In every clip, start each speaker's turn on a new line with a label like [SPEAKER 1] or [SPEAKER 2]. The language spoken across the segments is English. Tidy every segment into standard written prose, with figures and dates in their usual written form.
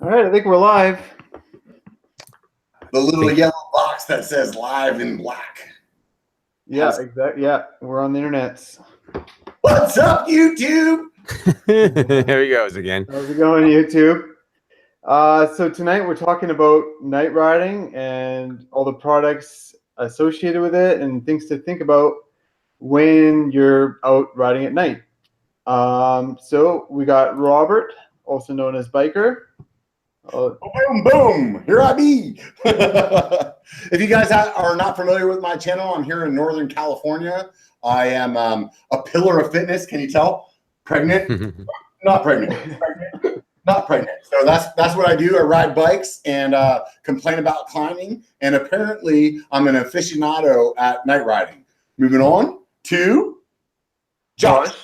[SPEAKER 1] All right, I think we're live.
[SPEAKER 2] The little yellow box that says live in black.
[SPEAKER 1] Yeah, exactly. Yeah, we're on the internet.
[SPEAKER 2] What's up, YouTube?
[SPEAKER 3] There he goes again.
[SPEAKER 1] How's it going, YouTube? So tonight we're talking about night riding and all the products associated with it and things to think about when you're out riding at night. So we got Robert, also known as Biker.
[SPEAKER 2] Boom, boom, here I be. If you guys are not familiar with my channel, I'm here in Northern California. I am a pillar of fitness. Can you tell? Pregnant? Not pregnant. Not pregnant. So that's what I do. I ride bikes and complain about climbing. And apparently, I'm an aficionado at night riding. Moving on to Josh.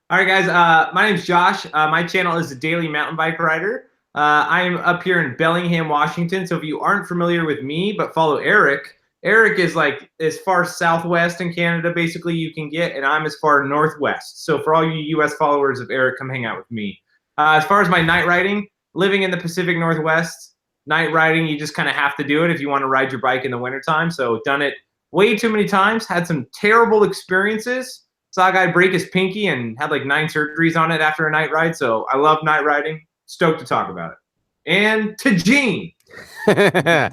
[SPEAKER 4] All right, guys. My name's Josh. My channel is the Daily Mountain Bike Rider. I'm up here in Bellingham, Washington. So if you aren't familiar with me, but follow Eric, Eric is like as far southwest in Canada, basically, you can get, and I'm as far northwest. So for all you U.S. followers of Eric, come hang out with me. As far as my night riding, living in the Pacific Northwest, night riding, you just kind of have to do it if you want to ride your bike in the wintertime. So done it way too many times, had some terrible experiences. Saw a guy break his pinky and had like 9 surgeries on it after a night ride. So I love night riding. Stoked to talk about it. And to Gene.
[SPEAKER 3] Hey,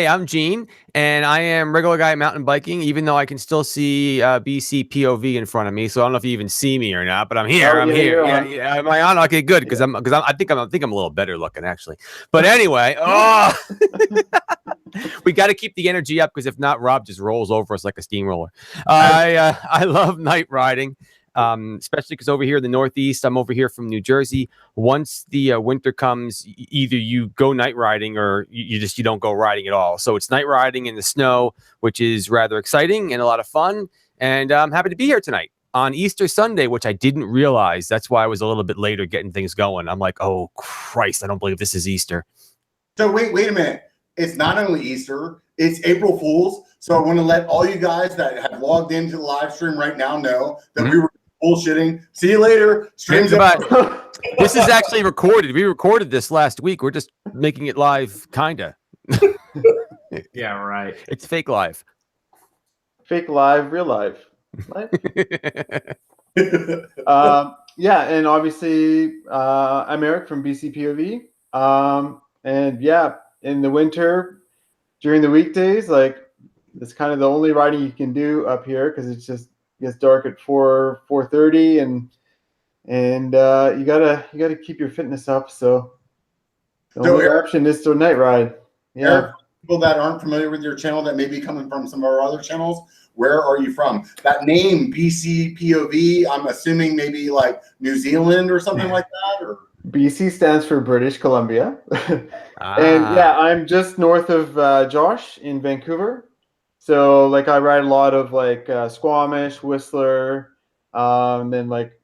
[SPEAKER 3] I'm Gene, and I am regular guy mountain biking, even though I can still see BC POV in front of me. So I don't know if you even see me or not, but I'm here. I'm here. Yeah. Am I on? Okay, good. Because I think I'm a little better looking actually. But anyway, we got to keep the energy up because if not, Rob just rolls over us like a steamroller. I love night riding. Especially because over here in the Northeast, I'm over here from New Jersey. Once the winter comes, either you go night riding or you don't go riding at all. So it's night riding in the snow, which is rather exciting and a lot of fun. And I'm happy to be here tonight on Easter Sunday, which I didn't realize. That's why I was a little bit later getting things going. I'm like, oh, Christ, I don't believe this is Easter.
[SPEAKER 2] So wait a minute. It's not only Easter, it's April Fool's. So I want to let all you guys that have logged into the live stream right now know that we were bullshitting. See you later. Streams
[SPEAKER 3] This is actually recorded. We recorded this last week. We're just making it live, kinda.
[SPEAKER 4] Yeah, right.
[SPEAKER 3] It's fake live.
[SPEAKER 1] Fake live, real live. Yeah, and obviously I'm Eric from BC POV. And yeah, in the winter, during the weekdays, like it's kind of the only riding you can do up here because it's just gets dark at 4:30 and you gotta keep your fitness up. So the only option is to night ride. Yeah.
[SPEAKER 2] Eric, people that aren't familiar with your channel that may be coming from some of our other channels, where are you from? That name BC POV, I'm assuming maybe like New Zealand or something like that, or
[SPEAKER 1] BC stands for British Columbia. And yeah, I'm just north of Josh in Vancouver. So like I ride a lot of like Squamish, Whistler, then like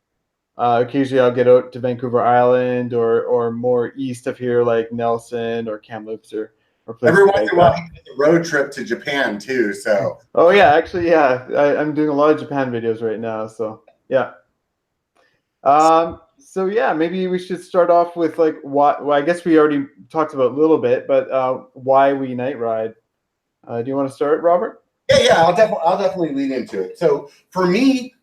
[SPEAKER 1] occasionally I'll get out to Vancouver Island or more east of here like Nelson or Kamloops or places
[SPEAKER 2] every once
[SPEAKER 1] like
[SPEAKER 2] in a while you get a road trip to Japan too. So
[SPEAKER 1] yeah, actually I'm doing a lot of Japan videos right now. So yeah. So yeah, maybe we should start off with like what. Well, I guess we already talked about a little bit, but why we night ride. Do you want to start, Robert?
[SPEAKER 2] Yeah, I'll definitely lead into it. So for me,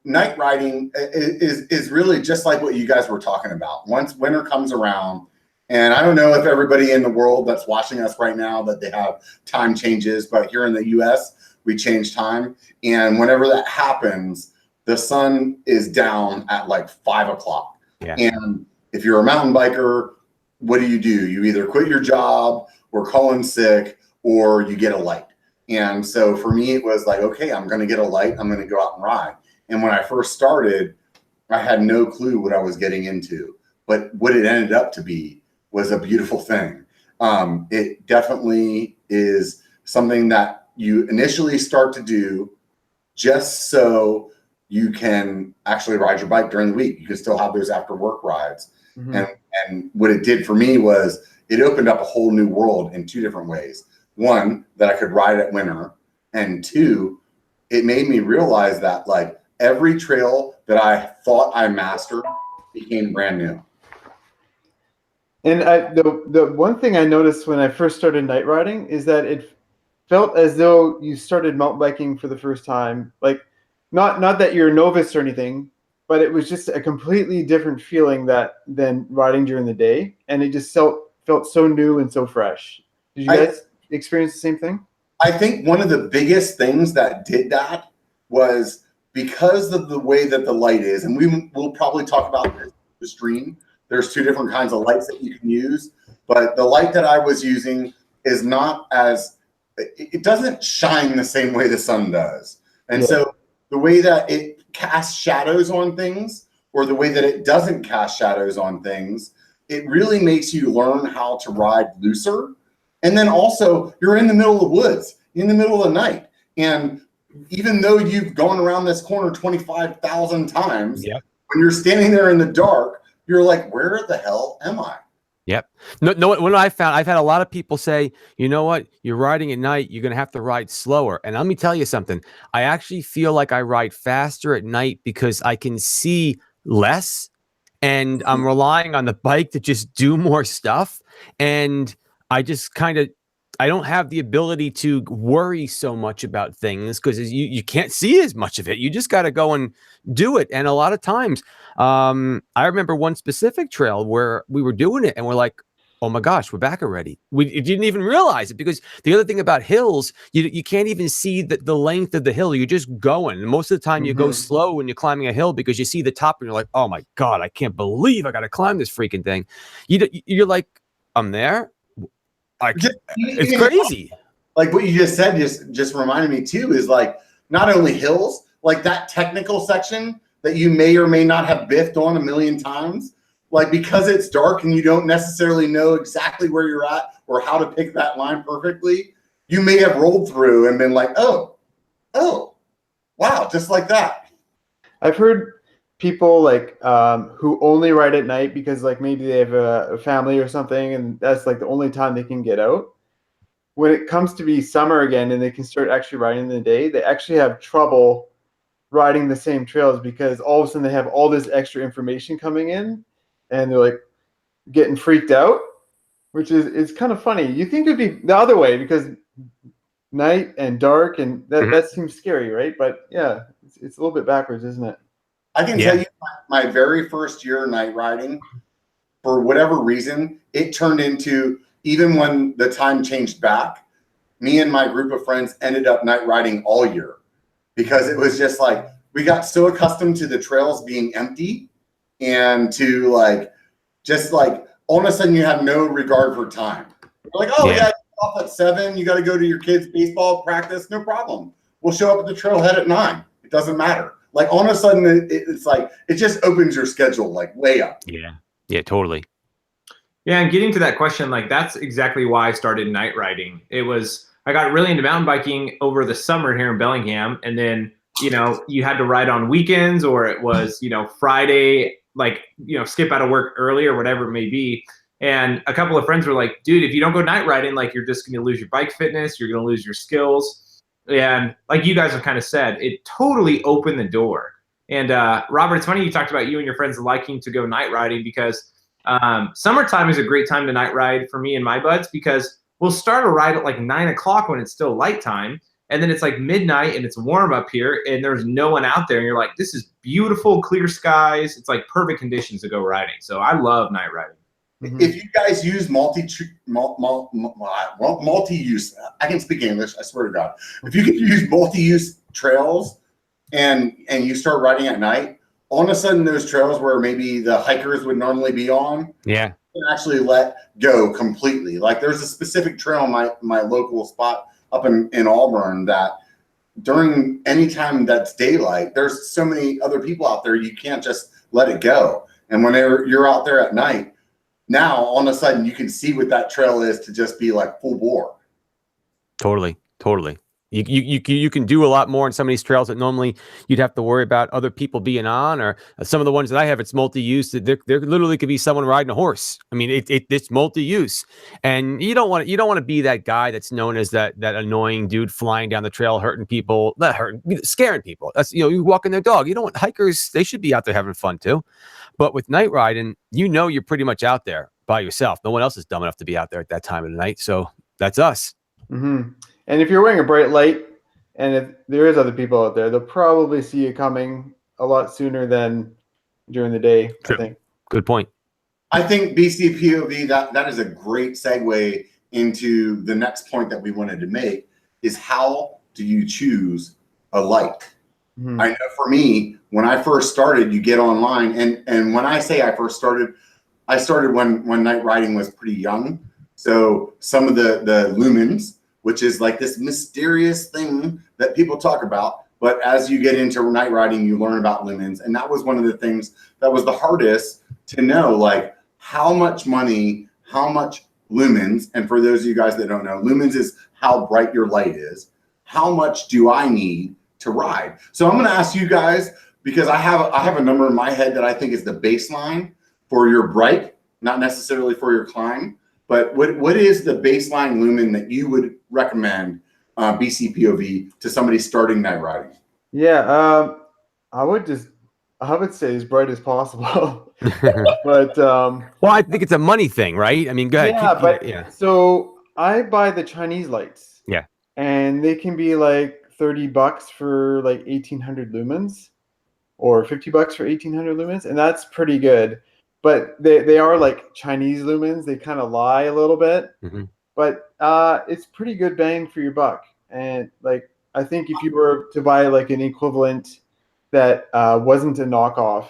[SPEAKER 2] night riding is really just like what you guys were talking about. Once winter comes around, and I don't know if everybody in the world that's watching us right now that they have time changes, but here in the U.S. we change time, and whenever that happens, the sun is down at like 5 o'clock.
[SPEAKER 3] Yeah.
[SPEAKER 2] And if you're a mountain biker, what do? You either quit your job or call in sick or you get a light. And so for me, it was like, okay, I'm going to get a light. I'm going to go out and ride. And when I first started, I had no clue what I was getting into. But what it ended up to be was a beautiful thing. It definitely is something that you initially start to do just so you can actually ride your bike during the week. You can still have those after work rides. Mm-hmm. And what it did for me was it opened up a whole new world in 2 different ways. One, that I could ride at winter, and 2, it made me realize that like every trail that I thought I mastered became brand new.
[SPEAKER 1] And the one thing I noticed when I first started night riding is that it felt as though you started mountain biking for the first time. Like, not that you're a novice or anything, but it was just a completely different feeling than riding during the day, and it just felt so new and so fresh. Did you guys experience the same thing?
[SPEAKER 2] I think one of the biggest things that did that was because of the way that the light is, and we'll probably talk about this in the stream. There's two different kinds of lights that you can use, but the light that I was using is not as, it doesn't shine the same way the sun does. And so the way that it casts shadows on things, or the way that it doesn't cast shadows on things, it really makes you learn how to ride looser. And then also, you're in the middle of the woods, in the middle of the night. And even though you've gone around this corner 25,000 times, when you're standing there in the dark, you're like, where the hell am I?
[SPEAKER 3] Yep. No, what I found, I've had a lot of people say, you know what, you're riding at night, you're going to have to ride slower. And let me tell you something. I actually feel like I ride faster at night because I can see less, and I'm relying on the bike to just do more stuff. And I just I don't have the ability to worry so much about things because you can't see as much of it. You just got to go and do it. And a lot of times, I remember one specific trail where we were doing it and we're like, oh my gosh, we're back already. We didn't even realize it, because the other thing about hills, you can't even see the length of the hill. You're just going. Most of the time you go slow when you're climbing a hill because you see the top and you're like, oh my God, I can't believe I got to climb this freaking thing. You're like, I'm there. It's crazy.
[SPEAKER 2] Like what you just said just reminded me too, is like not only hills, like that technical section that you may or may not have biffed on a million times, like because it's dark and you don't necessarily know exactly where you're at or how to pick that line perfectly, you may have rolled through and been like, oh, wow, just like that.
[SPEAKER 1] I've heard people like who only ride at night because like maybe they have a family or something, and that's like the only time they can get out. When it comes to be summer again and they can start actually riding in the day, they actually have trouble riding the same trails because all of a sudden they have all this extra information coming in and they're like getting freaked out, which is kind of funny. You think it'd be the other way because night and dark, and that seems scary, right? But yeah, it's a little bit backwards, isn't it?
[SPEAKER 2] I can tell you my very first year night riding, for whatever reason, it turned into, even when the time changed back, me and my group of friends ended up night riding all year, because it was just like, we got so accustomed to the trails being empty and to like, just like all of a sudden you have no regard for time. You're like, oh yeah, off at 7, you got to go to your kids' baseball practice, no problem. We'll show up at the trailhead at 9. It doesn't matter. Like all of a sudden, it's like it just opens your schedule like way up.
[SPEAKER 3] Yeah, totally.
[SPEAKER 4] Yeah, and getting to that question, like that's exactly why I started night riding. I got really into mountain biking over the summer here in Bellingham, and then you had to ride on weekends, or it was Friday, like skip out of work early or whatever it may be. And a couple of friends were like, dude, if you don't go night riding, like you're just going to lose your bike fitness, you're going to lose your skills. And like you guys have kind of said, it totally opened the door. And Robert, it's funny you talked about you and your friends liking to go night riding, because summertime is a great time to night ride for me and my buds, because we'll start a ride at like 9 o'clock when it's still light time. And then it's like midnight and it's warm up here and there's no one out there. And you're like, this is beautiful, clear skies. It's like perfect conditions to go riding. So I love night riding.
[SPEAKER 2] If you guys use multi-use, I can speak English, I swear to God. If you can use multi-use trails and you start riding at night, all of a sudden those trails where maybe the hikers would normally be on, you can actually let go completely. Like there's a specific trail in my local spot up in Auburn that during any time that's daylight, there's so many other people out there, you can't just let it go. And when you're out there at night, now all of a sudden you can see what that trail is to just be like full bore.
[SPEAKER 3] Totally. You can do a lot more on some of these trails that normally you'd have to worry about other people being on, or some of the ones that I have, it's multi-use. There literally could be someone riding a horse. I mean, it's multi-use, and you don't want to be that guy that's known as that annoying dude flying down the trail, hurting people, scaring people. That's, you walking their dog. You don't want hikers. They should be out there having fun too. But with night riding, you're pretty much out there by yourself. No one else is dumb enough to be out there at that time of the night. So that's us.
[SPEAKER 1] Mm-hmm. And if you're wearing a bright light, and if there is other people out there, they'll probably see you coming a lot sooner than during the day.
[SPEAKER 3] True.
[SPEAKER 1] I think.
[SPEAKER 3] Good point.
[SPEAKER 2] I think BCPOV, that is a great segue into the next point that we wanted to make, is how do you choose a light?
[SPEAKER 1] Mm-hmm.
[SPEAKER 2] I know for me, when I first started, you get online, and when I say I started when night riding was pretty young. So some of the lumens, which is like this mysterious thing that people talk about, but as you get into night riding, you learn about lumens, and that was one of the things that was the hardest to know, like how much money, how much lumens, and for those of you guys that don't know, lumens is how bright your light is. How much do I need to ride? So I'm going to ask you guys, because I have a number in my head that I think is the baseline for your bright, not necessarily for your climb, but what is the baseline lumen that you would recommend BCPOV to somebody starting night riding?
[SPEAKER 1] Yeah, I would say as bright as possible. But
[SPEAKER 3] well, I think it's a money thing, right? I mean, go ahead.
[SPEAKER 1] Yeah, so I buy the Chinese lights.
[SPEAKER 3] Yeah.
[SPEAKER 1] And they can be like $30 for like 1800 lumens, or $50 for 1800 lumens, and that's pretty good. But they are like Chinese lumens. They kind of lie a little bit,
[SPEAKER 3] mm-hmm.
[SPEAKER 1] but it's pretty good bang for your buck. And like, I think if you were to buy like an equivalent that wasn't a knockoff,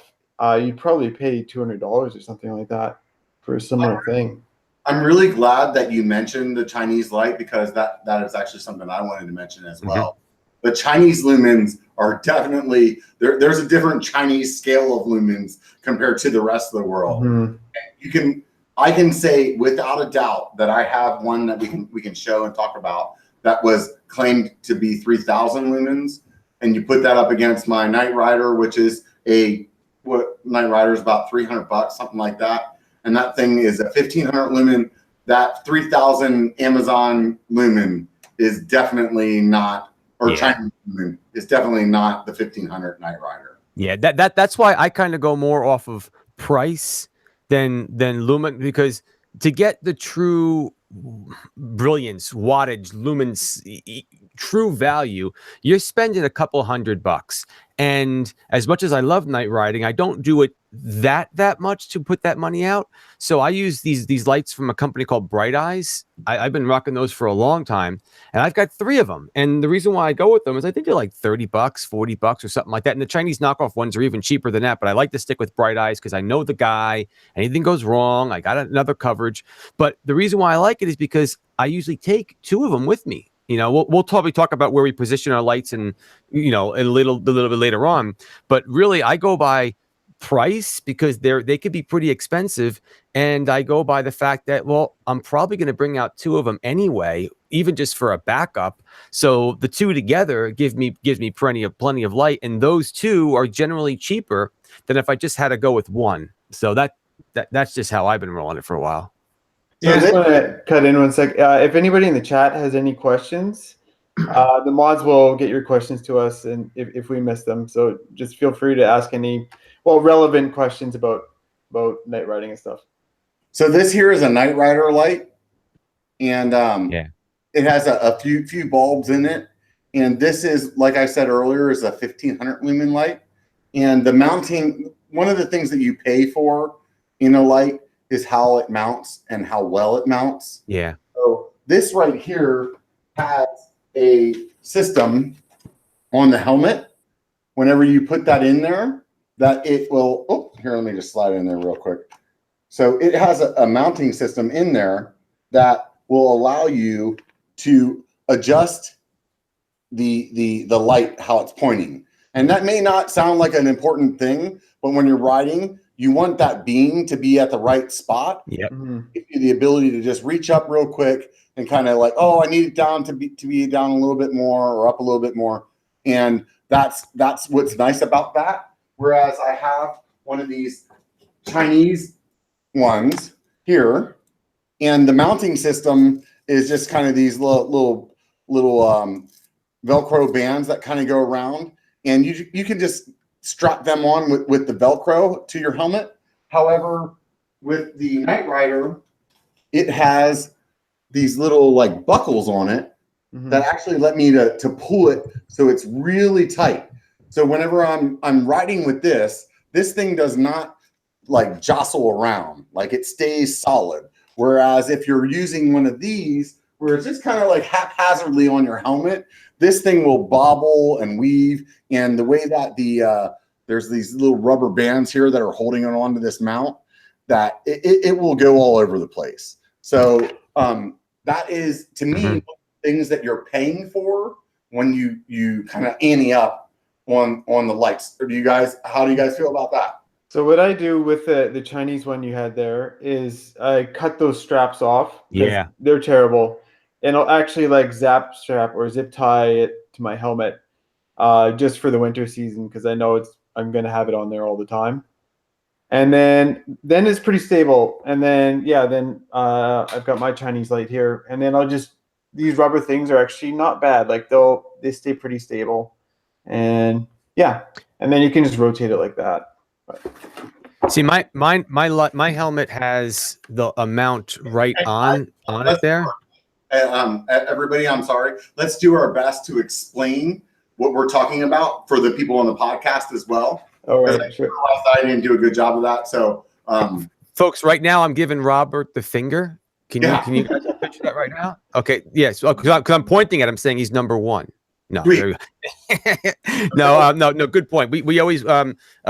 [SPEAKER 1] you'd probably pay $200 or something like that for a similar thing.
[SPEAKER 2] I'm really glad that you mentioned the Chinese light, because that is actually something I wanted to mention as well. Mm-hmm. The Chinese lumens are definitely, there's a different Chinese scale of lumens compared to the rest of the world. Mm-hmm. I can say without a doubt that I have one that we can show and talk about that was claimed to be 3000 lumens, and you put that up against my Night Rider, which is Night Rider is about $300, something like that. And that thing is a 1500 lumen. That 3000 Amazon lumen is definitely not, or Chinese lumen is definitely not the 1500 Night Rider.
[SPEAKER 3] Yeah, that's why I kind of go more off of price than lumen, because to get the true brilliance, wattage, lumens, true value, you're spending a couple $100. And as much as I love night riding, I don't do it that much to put that money out. So I use these lights from a company called Bright Eyes. I've been rocking those for a long time, and I've got 3 of them. And the reason why I go with them is I think they're like $30, $40 or something like that. And the Chinese knockoff ones are even cheaper than that. But I like to stick with Bright Eyes because I know the guy. Anything goes wrong, I got another coverage. But the reason why I like it is because I usually take 2 of them with me. You know, we'll probably talk about where we position our lights and, a little bit later on. But really, I go by price because they could be pretty expensive. And I go by the fact that, well, I'm probably going to bring out 2 of them anyway, even just for a backup. So the 2 together gives me plenty of light. And those 2 are generally cheaper than if I just had to go with 1. So that's just how I've been rolling it for a while.
[SPEAKER 1] So I just want to cut in 1 sec. If anybody in the chat has any questions, the mods will get your questions to us, and if we miss them, so just feel free to ask any relevant questions about night riding and stuff.
[SPEAKER 2] So this here is a Night Rider light, and it has a few bulbs in it, and this is, like I said earlier, is a 1500 lumen light. And the mounting, one of the things that you pay for in a light is how it mounts and how well it mounts.
[SPEAKER 3] Yeah.
[SPEAKER 2] So this right here has a system on the helmet. Whenever you put that in there, that it will, here, let me just slide in there real quick. So it has a mounting system in there that will allow you to adjust the light, how it's pointing. And that may not sound like an important thing, but when you're riding, you want that beam to be at the right spot.
[SPEAKER 3] Yep.
[SPEAKER 2] Give you the ability to just reach up real quick and kind of like, oh, I need it down to be down a little bit more or up a little bit more. And that's what's nice about that. Whereas I have one of these Chinese ones here, and the mounting system is just kind of these little Velcro bands that kind of go around, and you can just strap them on with the Velcro to your helmet. However, with the Night Rider, it has these little like buckles on it that actually let me to pull it so it's really tight. So whenever I'm riding with this thing does not like jostle around, like it stays solid. Whereas if you're using one of these, where it's just kind of like haphazardly on your helmet, this thing will bobble and weave. And the way that there's these little rubber bands here that are holding it onto this mount, that it will go all over the place. So that is, to me, things that you're paying for when you kind of ante up on the lights. Or how do you guys feel about that?
[SPEAKER 1] So what I do with the Chinese one you had there is I cut those straps off.
[SPEAKER 3] Yeah.
[SPEAKER 1] They're terrible. And I'll actually like zap strap or zip tie it to my helmet just for the winter season, because I know I'm going to have it on there all the time. And then it's pretty stable. And then, I've got my Chinese light here. And then these rubber things are actually not bad. Like they stay pretty stable. And yeah. And then you can just rotate it like that.
[SPEAKER 3] See, my helmet has the amount right on it there.
[SPEAKER 2] Everybody, I'm sorry. Let's do our best to explain what we're talking about for the people on the podcast as well.
[SPEAKER 1] All right, sure.
[SPEAKER 2] I didn't do a good job of that. So,
[SPEAKER 3] folks, right now I'm giving Robert the finger. Can you guys picture that right now? Okay, yes, because I'm pointing at him, saying he's number one. No, no. Good point. We always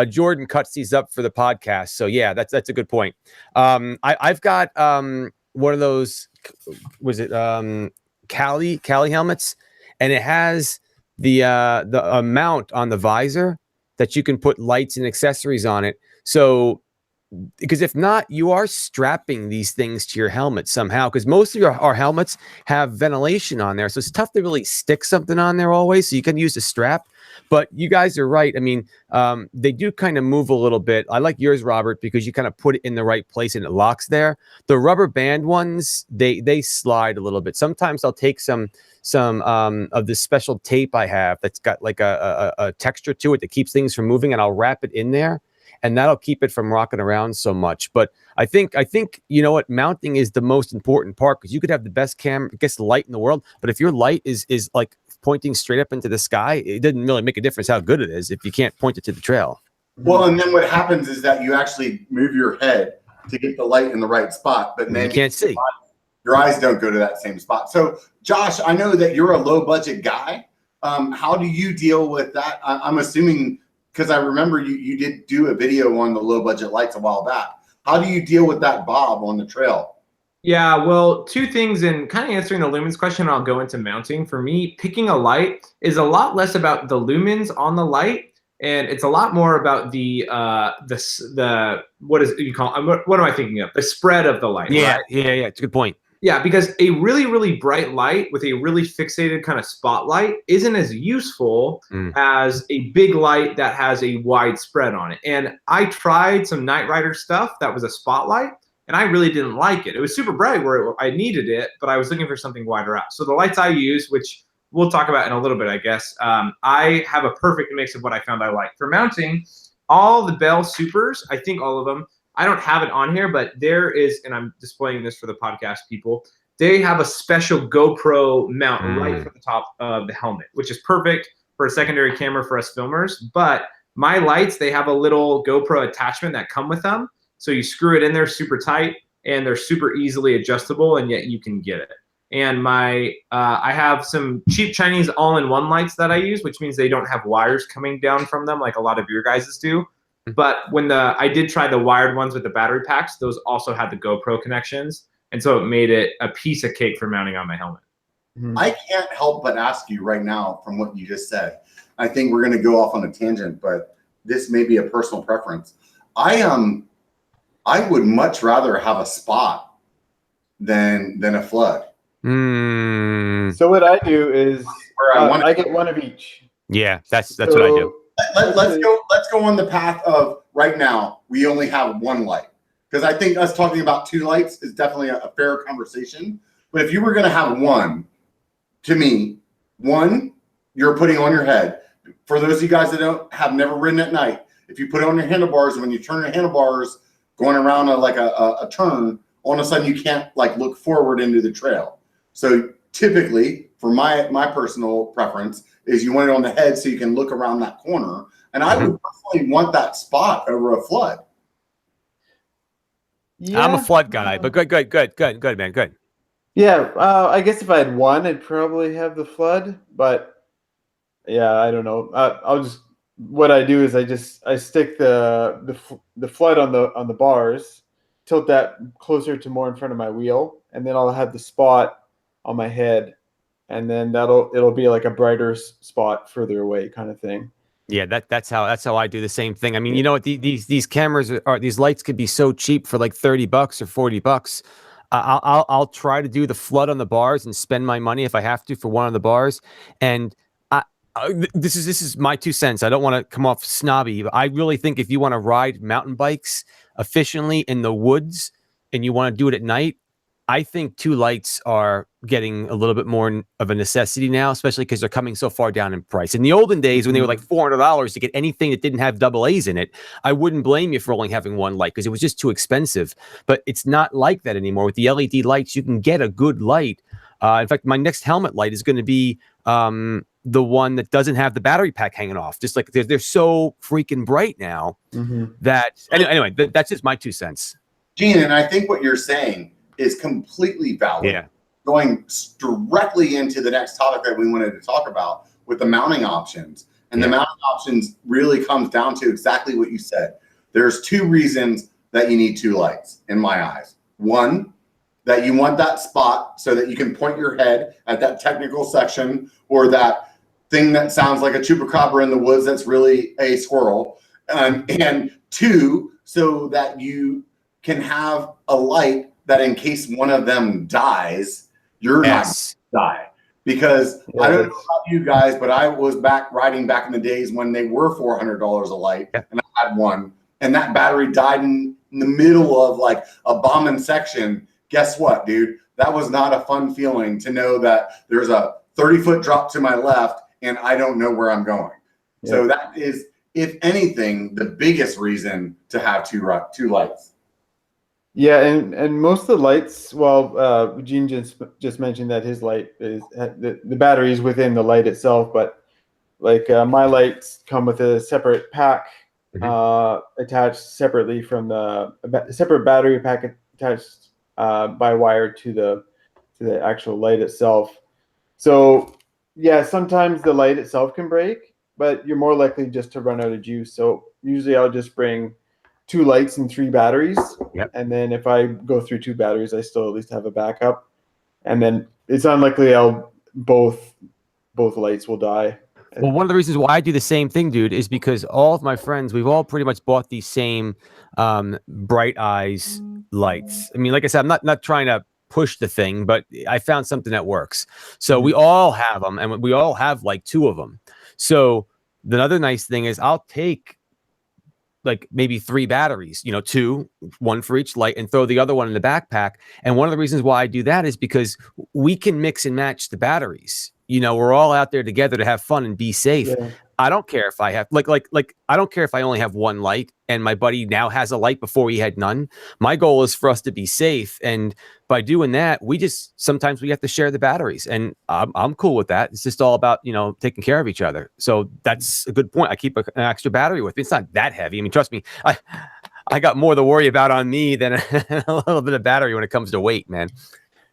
[SPEAKER 3] Jordan cuts these up for the podcast, so yeah, that's a good point. I've got one of those. Was it Cali helmets, and it has the mount on the visor that you can put lights and accessories on it. So, because if not, you are strapping these things to your helmet somehow, because most of our helmets have ventilation on there. So it's tough to really stick something on there always. So you can use a strap, but you guys are right. I mean, they do kind of move a little bit. I like yours, Robert, because you kind of put it in the right place and it locks there. The rubber band ones, they slide a little bit. Sometimes I'll take some of this special tape I have that's got like a texture to it that keeps things from moving, and I'll wrap it in there. And that'll keep it from rocking around so much. But I think you know what, mounting is the most important part, because you could have the best light in the world, but if your light is like pointing straight up into the sky, it doesn't really make a difference how good it is if you can't point it to the trail.
[SPEAKER 2] Well, and then what happens is that you actually move your head to get the light in the right spot, but then
[SPEAKER 3] you can't see.
[SPEAKER 2] Your eyes don't go to that same spot. So, Josh, I know that you're a low budget guy. How do you deal with that? I'm assuming, because I remember you did do a video on the low budget lights a while back. How do you deal with that bob on the trail?
[SPEAKER 4] Yeah, well, two things, and kind of answering the lumens question, I'll go into mounting. For me, picking a light is a lot less about the lumens on the light, and it's a lot more about the what is it you call, what am I thinking of? The spread of the light.
[SPEAKER 3] Yeah,
[SPEAKER 4] right?
[SPEAKER 3] yeah, it's a good point.
[SPEAKER 4] Yeah, because a really, really bright light with a really fixated kind of spotlight isn't as useful as a big light that has a wide spread on it. And I tried some Night Rider stuff that was a spotlight, and I really didn't like it. It was super bright where I needed it, but I was looking for something wider out. So the lights I use, which we'll talk about in a little bit, I guess, I have a perfect mix of what I found I like. For mounting, all the Bell Supers, I think all of them, I don't have it on here, but there is, and I'm displaying this for the podcast people, they have a special GoPro mount right for the top of the helmet, which is perfect for a secondary camera for us filmers. But my lights, they have a little GoPro attachment that come with them. So you screw it in there super tight, and they're super easily adjustable, and yet you can get it. And I have some cheap Chinese all-in-one lights that I use, which means they don't have wires coming down from them like a lot of your guys's do. But when I did try the wired ones with the battery packs, those also had the GoPro connections. And so it made it a piece of cake for mounting on my helmet.
[SPEAKER 2] I can't help but ask you right now, from what you just said, I think we're going to go off on a tangent, but this may be a personal preference. I would much rather have a spot than a flood.
[SPEAKER 1] So what I do is
[SPEAKER 2] Where
[SPEAKER 1] I get one of each.
[SPEAKER 3] Yeah, that's what I do.
[SPEAKER 2] Let's go on the path of right now. We only have one light, because I think us talking about two lights is definitely a fair conversation. But if you were going to have one, to me, one you're putting on your head. For those of you guys that have never ridden at night, if you put it on your handlebars, and when you turn your handlebars going around a turn, all of a sudden you can't like look forward into the trail. So typically, for my personal preference, is you want it on the head so you can look around that corner. And I would personally want that spot over a flood.
[SPEAKER 1] Yeah.
[SPEAKER 3] I'm a flood guy, but good, man, good.
[SPEAKER 1] Yeah, I guess if I had one, I'd probably have the flood. But yeah, I don't know. What I do is I stick the flood on the bars, tilt that closer to more in front of my wheel, and then I'll have the spot on my head, and then it'll be like a brighter spot further away, kind of thing.
[SPEAKER 3] Yeah, that's how I do the same thing. I mean, you know what? These cameras these lights could be so cheap for like $30 or $40. I'll try to do the flood on the bars and spend my money if I have to for one of the bars. And this is my 2 cents. I don't want to come off snobby, but I really think if you want to ride mountain bikes efficiently in the woods and you want to do it at night, I think two lights are getting a little bit more of a necessity now, especially because they're coming so far down in price. In the olden days, when they were like $400 to get anything that didn't have double A's in it, I wouldn't blame you for only having one light because it was just too expensive. But it's not like that anymore. With the LED lights, you can get a good light. In fact, my next helmet light is going to be the one that doesn't have the battery pack hanging off. Just like they're so freaking bright now that anyway, that's just my 2 cents.
[SPEAKER 2] Gene, and I think what you're saying is completely valid.
[SPEAKER 3] Yeah.
[SPEAKER 2] Going directly into the next topic that we wanted to talk about with the mounting options. And the mounting options really comes down to exactly what you said. There's two reasons that you need two lights in my eyes. One, that you want that spot so that you can point your head at that technical section or that thing that sounds like a chupacabra in the woods that's really a squirrel. And two, so that you can have a light that in case one of them dies, you're not going to die. Because I don't know about you guys, but I was riding back in the days when they were $400 a light, and I had one, and that battery died in the middle of like a bombing section. Guess what, dude? That was not a fun feeling to know that there's a 30-foot drop to my left and I don't know where I'm going. Yeah. So that is, if anything, the biggest reason to have two lights.
[SPEAKER 1] Yeah, and most of the lights, well, Gene just mentioned that his light is the battery is within the light itself, but like my lights come with a separate pack attached separately from the separate battery pack attached by wire to the actual light itself. So yeah, sometimes the light itself can break, but you're more likely just to run out of juice. So usually I'll just bring 2 lights and 3 batteries.
[SPEAKER 3] Yep.
[SPEAKER 1] And then if I go through 2 batteries, I still at least have a backup. And then it's unlikely both lights will die.
[SPEAKER 3] Well, one of the reasons why I do the same thing, dude, is because all of my friends, we've all pretty much bought these same Bright Eyes lights. I mean, like I said, I'm not trying to push the thing, but I found something that works. So we all have them, and we all have like 2 of them. So the other nice thing is I'll take like maybe 3 batteries, 2, 1 for each light, and throw the other one in the backpack. And one of the reasons why I do that is because we can mix and match the batteries. We're all out there together to have fun and be safe. Yeah. I don't care if I have like I don't care if I only have 1 light and my buddy now has a light before he had none. My goal is for us to be safe, and by doing that, sometimes we have to share the batteries, and I'm cool with that. It's just all about taking care of each other. So that's a good point. I keep an extra battery with me. It's not that heavy. I mean, trust me, I got more to worry about on me than a little bit of battery when it comes to weight, man.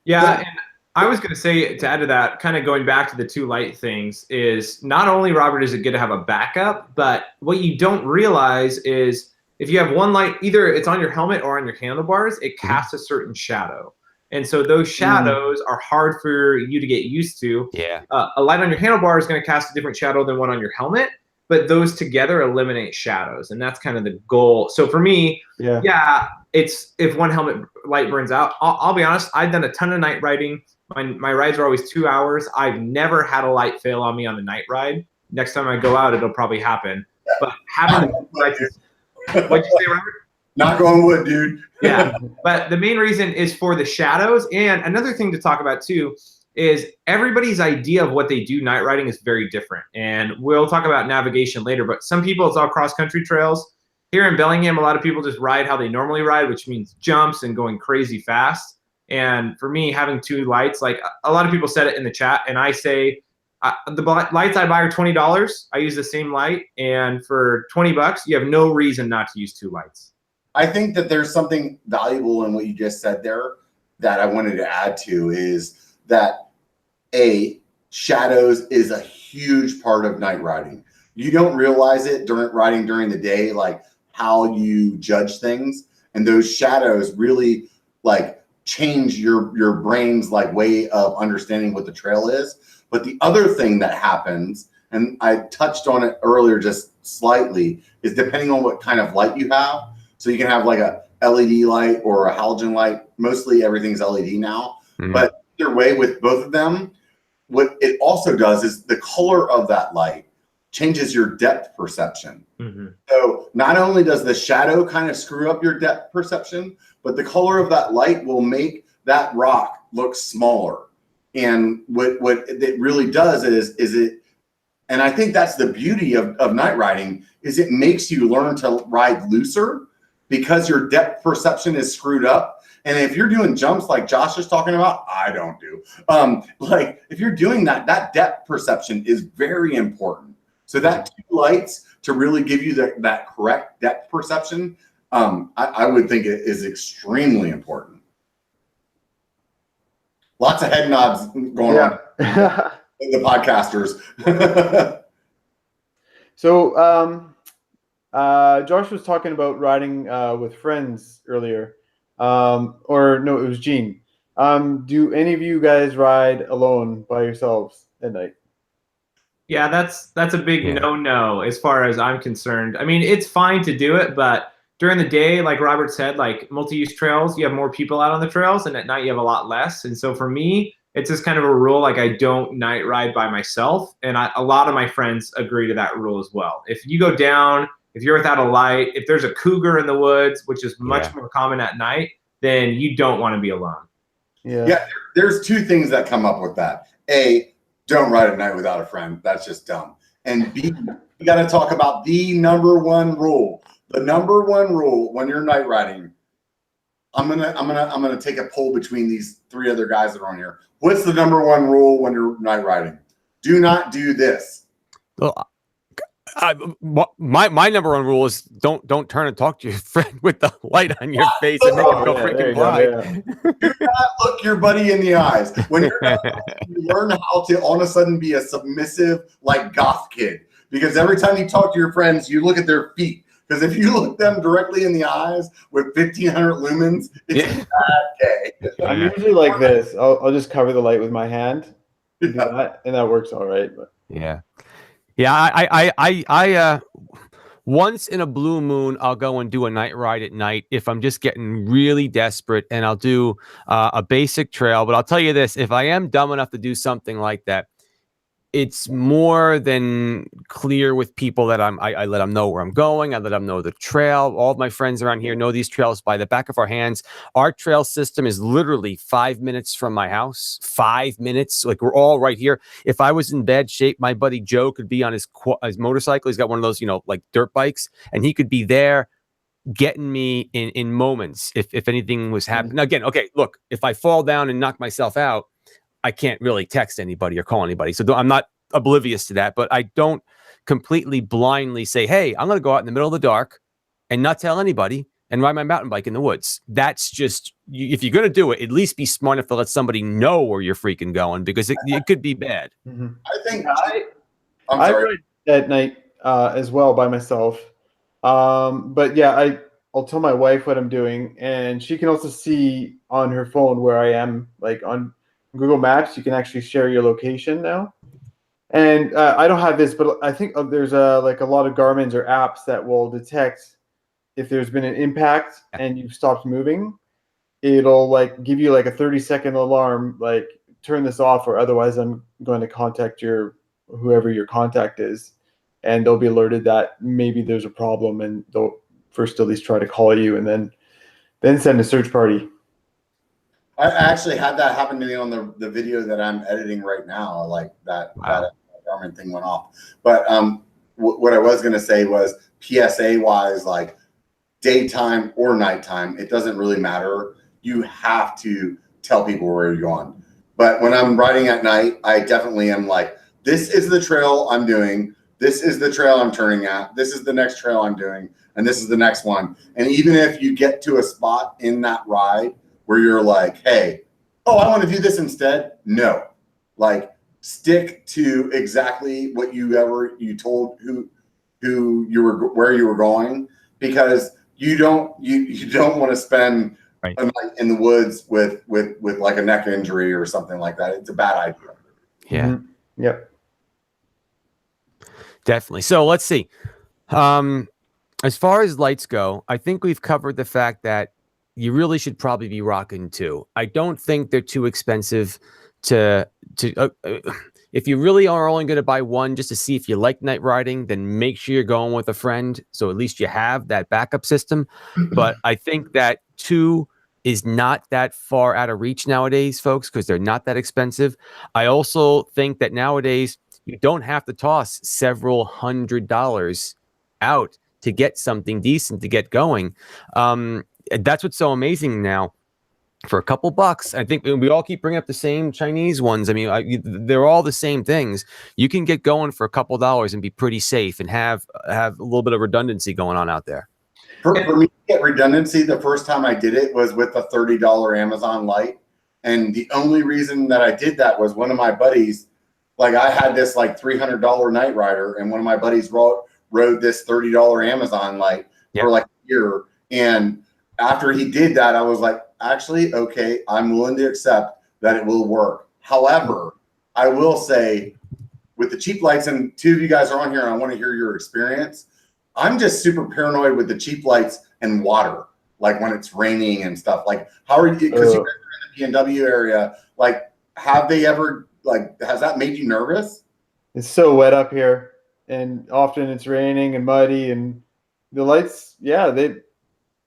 [SPEAKER 4] Yeah. And I was going to say, to add to that, kind of going back to the 2 light things, is not only, Robert, is it good to have a backup, but what you don't realize is if you have 1 light, either it's on your helmet or on your handlebars, it casts a certain shadow. And so those shadows are hard for you to get used to.
[SPEAKER 3] Yeah.
[SPEAKER 4] A light on your handlebar is going to cast a different shadow than one on your helmet, but those together eliminate shadows. And that's kind of the goal. So for me, it's if 1 helmet light burns out, I'll be honest, I've done a ton of night riding. My rides are always 2 hours. I've never had a light fail on me on the night ride. Next time I go out, it'll probably happen. But having the lights is, what'd you say, Robert?
[SPEAKER 2] Not going wood, dude.
[SPEAKER 4] Yeah, but the main reason is for the shadows. And another thing to talk about too is everybody's idea of what they do night riding is very different. And we'll talk about navigation later, but some people, it's all cross-country trails. Here in Bellingham, a lot of people just ride how they normally ride, which means jumps and going crazy fast. And for me, having 2 lights, like a lot of people said it in the chat, and I say, the lights I buy are $20. I use the same light, and for $20, you have no reason not to use 2 lights.
[SPEAKER 2] I think that there's something valuable in what you just said there that I wanted to add to is that shadows is a huge part of night riding. You don't realize it during riding during the day, like how you judge things, and those shadows really like change your brain's like way of understanding what the trail is. But the other thing that happens, and I touched on it earlier just slightly, is depending on what kind of light you have. So you can have like a LED light or a halogen light. Mostly everything's LED now, but either way, with both of them, what it also does is the color of that light changes your depth perception. So not only does the shadow kind of screw up your depth perception, but the color of that light will make that rock look smaller. And what it really does is it, and I think that's the beauty of night riding, is it makes you learn to ride looser because your depth perception is screwed up. And if you're doing jumps like Josh is talking about, I don't do. Like if you're doing that depth perception is very important. So that 2 lights to really give you that correct depth perception, I would think it is extremely important. Lots of head nods going on the podcasters.
[SPEAKER 1] So Josh was talking about riding with friends earlier. Or no, it was Gene. Do any of you guys ride alone by yourselves at night?
[SPEAKER 4] Yeah, that's a big no as far as I'm concerned. I mean, it's fine to do it, but during the day, like Robert said, like multi-use trails, you have more people out on the trails, and at night you have a lot less. And so for me, it's just kind of a rule, like I don't night ride by myself. And a lot of my friends agree to that rule as well. If you go down, if you're without a light, if there's a cougar in the woods, which is much more common at night, then you don't want to be alone.
[SPEAKER 2] Yeah, there's 2 things that come up with that. A, don't ride at night without a friend. That's just dumb. And B, you got to talk about the number 1 rule. The number 1 rule when you're night riding. I'm gonna take a poll between these 3 other guys that are on here. What's the number 1 rule when you're night riding? Do not do this.
[SPEAKER 3] Well, my number 1 rule is don't turn and talk to your friend with the light on your face and make him go freaking blind.
[SPEAKER 2] Do not look your buddy in the eyes. When you're night riding, you learn how to all of a sudden be a submissive like goth kid, because every time you talk to your friends, you look at their feet. Because if you look them directly in the eyes with 1,500 lumens, it's a bad day.
[SPEAKER 1] I'm usually like this. I'll just cover the light with my hand, and that works all right. But.
[SPEAKER 3] I once in a blue moon, I'll go and do a night ride at night if I'm just getting really desperate, and I'll do a basic trail. But I'll tell you this, if I am dumb enough to do something like that, it's more than clear with people that I let them know where I'm going. I let them know the trail. All of my friends around here know these trails by the back of our hands. Our trail system is literally 5 minutes from my house. 5 minutes. Like we're all right here. If I was in bad shape, my buddy Joe could be on his motorcycle. He's got one of those, like dirt bikes, and he could be there getting me in moments if anything was happening. Again, okay, look, if I fall down and knock myself out, I can't really text anybody or call anybody. So I'm not oblivious to that, but I don't completely blindly say, hey, I'm going to go out in the middle of the dark and not tell anybody and ride my mountain bike in the woods. That's just, if you're going to do it, at least be smart enough to let somebody know where you're freaking going, because it could be bad.
[SPEAKER 2] I think
[SPEAKER 1] I ride at night as well by myself. But yeah, I'll tell my wife what I'm doing, and she can also see on her phone where I am. Like on Google Maps, you can actually share your location now. And I don't have this, but I think there's like a lot of Garmin's or apps that will detect if there's been an impact and you've stopped moving. It'll like give you like a 30-second alarm, like turn this off, or otherwise I'm going to contact whoever your contact is, and they'll be alerted that maybe there's a problem, and they'll first at least try to call you, and then send a search party.
[SPEAKER 2] I actually had that happen to me on the video that I'm editing right now. Like that Garmin thing went off. But what I was going to say was PSA wise, like daytime or nighttime, it doesn't really matter. You have to tell people where you're going. But when I'm riding at night, I definitely am like, this is the trail I'm doing. This is the trail I'm turning at. This is the next trail I'm doing. And this is the next one. And even if you get to a spot in that ride where you're like, hey, oh, I want to do this instead. No, like stick to exactly what you told where you were going, because you don't want to spend a night in the woods with like a neck injury or something like that. It's a bad idea.
[SPEAKER 3] Yeah.
[SPEAKER 1] Mm-hmm. Yep.
[SPEAKER 3] Definitely. So let's see. As far as lights go, I think we've covered the fact that you really should probably be rocking two. I don't think they're too expensive to if you really are only going to buy one just to see if you like night riding, then make sure you're going with a friend, so at least you have that backup system. But I think that two is not that far out of reach nowadays, folks, because they're not that expensive. I also think that nowadays you don't have to toss several $100s out to get something decent to get going. That's what's so amazing now. For a couple bucks, I think we all keep bringing up the same Chinese ones. I mean, they're all the same things. You can get going for a couple dollars and be pretty safe and have a little bit of redundancy going on out there.
[SPEAKER 2] For me to get redundancy, the first time I did it was with a $30 Amazon light. And the only reason that I did that was one of my buddies, like I had this like $300 night rider, and one of my buddies rode this $30 Amazon light for like a year. And after he did that, I was like, actually, okay, I'm willing to accept that it will work. However, I will say with the cheap lights, and two of you guys are on here and I want to hear your experience, I'm just super paranoid with the cheap lights and water, like when it's raining and stuff. Like, how are you, because you guys are in the PNW area, like, have they ever, like, has that made you nervous?
[SPEAKER 1] It's so wet up here, and often it's raining and muddy, and the lights,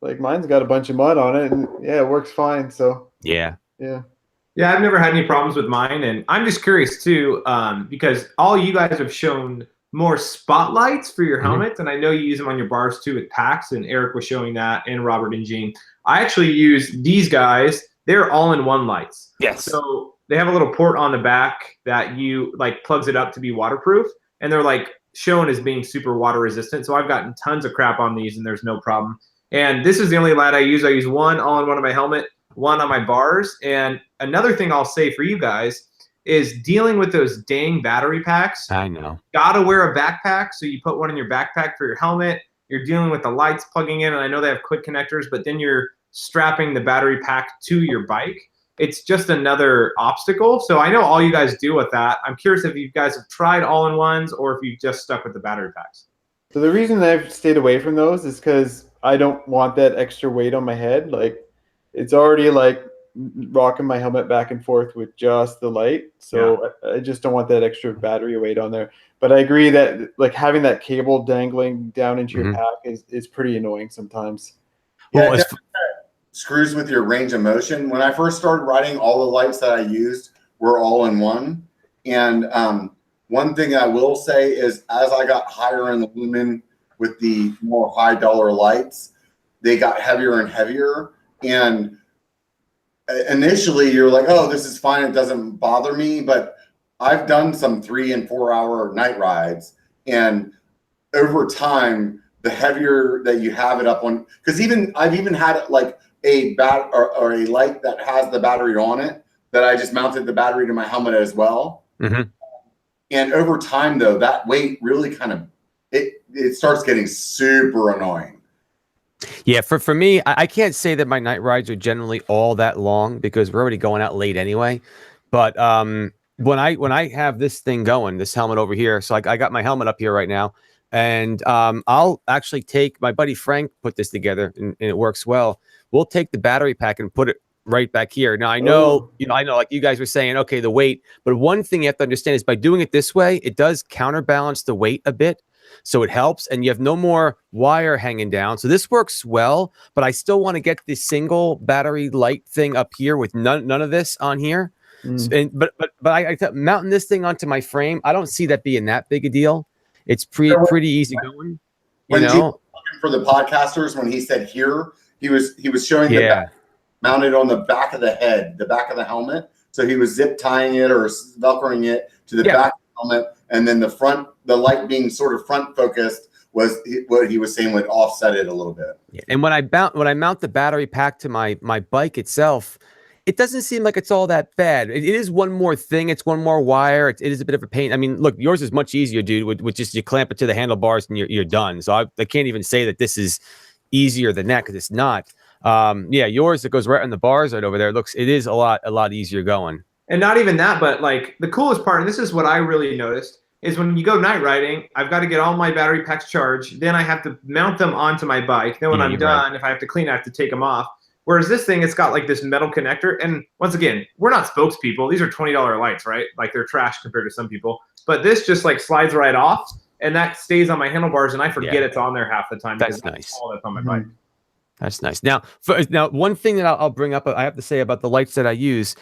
[SPEAKER 1] like mine's got a bunch of mud on it, and it works fine. So
[SPEAKER 3] yeah.
[SPEAKER 4] I've never had any problems with mine, and I'm just curious too, because all you guys have shown more spotlights for your helmets, and I know you use them on your bars too with packs, and Eric was showing that, and Robert and Gene. I actually use these guys. They're all-in-one lights.
[SPEAKER 3] Yes.
[SPEAKER 4] So they have a little port on the back that you like plugs it up to be waterproof, and they're like shown as being super water resistant. So I've gotten tons of crap on these, and there's no problem. And this is the only light I use. I use one all-in-one on my helmet, one on my bars. And another thing I'll say for you guys is dealing with those dang battery packs.
[SPEAKER 3] I know.
[SPEAKER 4] Gotta wear a backpack. So you put one in your backpack for your helmet. You're dealing with the lights plugging in, and I know they have quick connectors, but then you're strapping the battery pack to your bike. It's just another obstacle. So I know all you guys deal with that. I'm curious if you guys have tried all-in-ones or if you've just stuck with the battery packs.
[SPEAKER 1] So the reason I've stayed away from those is because I don't want that extra weight on my head. Like, it's already like rocking my helmet back and forth with just the light. So I just don't want that extra battery weight on there. But I agree that like having that cable dangling down into your pack is pretty annoying sometimes.
[SPEAKER 2] Well, it screws with your range of motion. When I first started riding, all the lights that I used were all in one. And one thing I will say is as I got higher in the lumen with the more high dollar lights, they got heavier and heavier. And initially you're like, oh, this is fine. It doesn't bother me. But I've done some 3 and 4 hour night rides. And over time, the heavier that you have it up on, because I've even had like a or a light that has the battery on it that I just mounted the battery to my helmet as well. And over time though, that weight really kind of, it starts getting super annoying.
[SPEAKER 3] Yeah, for me, I can't say that my night rides are generally all that long because we're already going out late anyway. But when I have this thing going, this helmet over here, so I got my helmet up here right now, and I'll actually take my buddy Frank put this together, and it works well. We'll take the battery pack and put it right back here. Now I know, I know, like you guys were saying, okay, the weight, but one thing you have to understand is by doing it this way, it does counterbalance the weight a bit. So it helps, and you have no more wire hanging down. So this works well, but I still want to get this single battery light thing up here with none of this on here. But I mounting this thing onto my frame, I don't see that being that big a deal. It's pretty easy going.
[SPEAKER 2] When for the podcasters, when he said here, he was showing the back, mounted on the back of the head, the back of the helmet. So he was zip tying it or velcroing it to the back of the helmet, and then the light being sort of front focused was what he was saying would offset it a little bit.
[SPEAKER 3] Yeah. And when I mount the battery pack to my bike itself, it doesn't seem like it's all that bad. It is one more thing. It's one more wire. It is a bit of a pain. I mean, look, yours is much easier, dude, with just you clamp it to the handlebars and you're done. So I can't even say that this is easier than that because it's not. Yeah, yours, it goes right on the bars right over there. It is a lot easier going.
[SPEAKER 4] And not even that, but like the coolest part, and this is what I really noticed, is when you go night riding, I've got to get all my battery packs charged. Then I have to mount them onto my bike. Then when I'm done, if I have to clean, I have to take them off. Whereas this thing, it's got like this metal connector. And once again, we're not spokespeople. These are $20 lights, right? Like they're trash compared to some people. But this just like slides right off, and that stays on my handlebars, and I forget it's on there half the time.
[SPEAKER 3] That's nice.
[SPEAKER 4] All that's on my bike.
[SPEAKER 3] That's nice. Now, one thing that I'll bring up, I have to say about the lights that I use.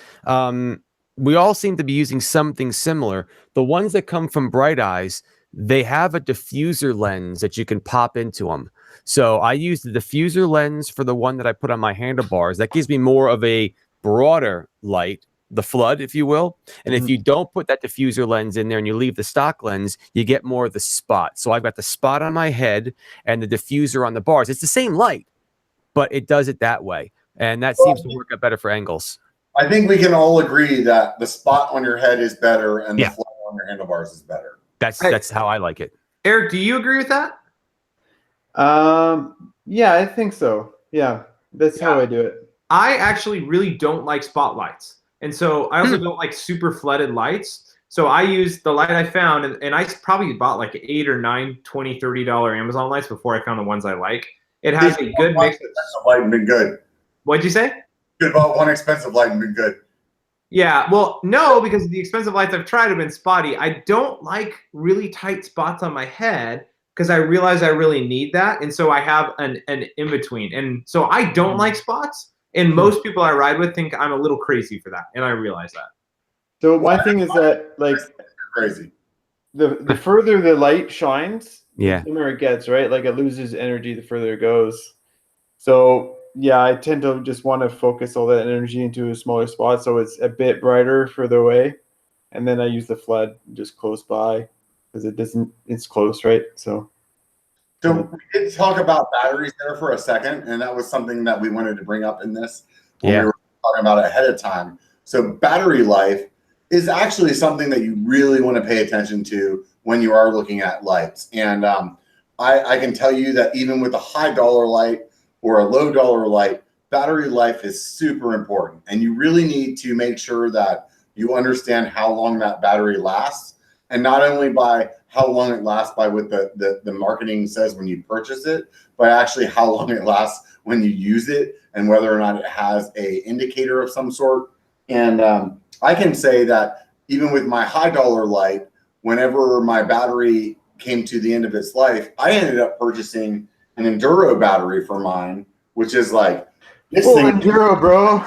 [SPEAKER 3] We all seem to be using something similar. The ones that come from Bright Eyes, they have a diffuser lens that you can pop into them. So I use the diffuser lens for the one that I put on my handlebars. That gives me more of a broader light, the flood, if you will. And if you don't put that diffuser lens in there and you leave the stock lens, you get more of the spot. So I've got the spot on my head and the diffuser on the bars. It's the same light, but it does it that way. And that seems to work out better for angles.
[SPEAKER 2] I think we can all agree that the spot on your head is better and the flood on your handlebars is better.
[SPEAKER 3] That's how I like it.
[SPEAKER 4] Eric, do you agree with that?
[SPEAKER 1] Yeah, I think so. Yeah, that's how I do it.
[SPEAKER 4] I actually really don't like spotlights. And so I also don't like super flooded lights. So I use the light I found, and I probably bought like 8 or 9, $20, $30 Amazon lights before I found the ones I like. It has a good mix of
[SPEAKER 2] light and been good.
[SPEAKER 4] What'd you say?
[SPEAKER 2] Good about one expensive light and been good.
[SPEAKER 4] Yeah, well, no, because the expensive lights I've tried have been spotty. I don't like really tight spots on my head because I realize I really need that. And so I have an in-between. And so I don't like spots. And most people I ride with think I'm a little crazy for that. And I realize that.
[SPEAKER 1] So my thing is that, like,
[SPEAKER 2] crazy.
[SPEAKER 1] The further the light shines,
[SPEAKER 3] the
[SPEAKER 1] dimmer it gets, right? Like it loses energy the further it goes. So yeah, I tend to just want to focus all that energy into a smaller spot so it's a bit brighter further away. And then I use the flood just close by because it's close, right? So
[SPEAKER 2] we did talk about batteries there for a second, and that was something that we wanted to bring up in this when we were talking about it ahead of time. So battery life is actually something that you really want to pay attention to when you are looking at lights. And I can tell you that even with a high dollar light or a low dollar light, battery life is super important. And you really need to make sure that you understand how long that battery lasts. And not only by how long it lasts by what the marketing says when you purchase it, but actually how long it lasts when you use it and whether or not it has a indicator of some sort. And I can say that even with my high dollar light, whenever my battery came to the end of its life, I ended up purchasing an Enduro battery for mine, which is like this thing.
[SPEAKER 1] Enduro, bro.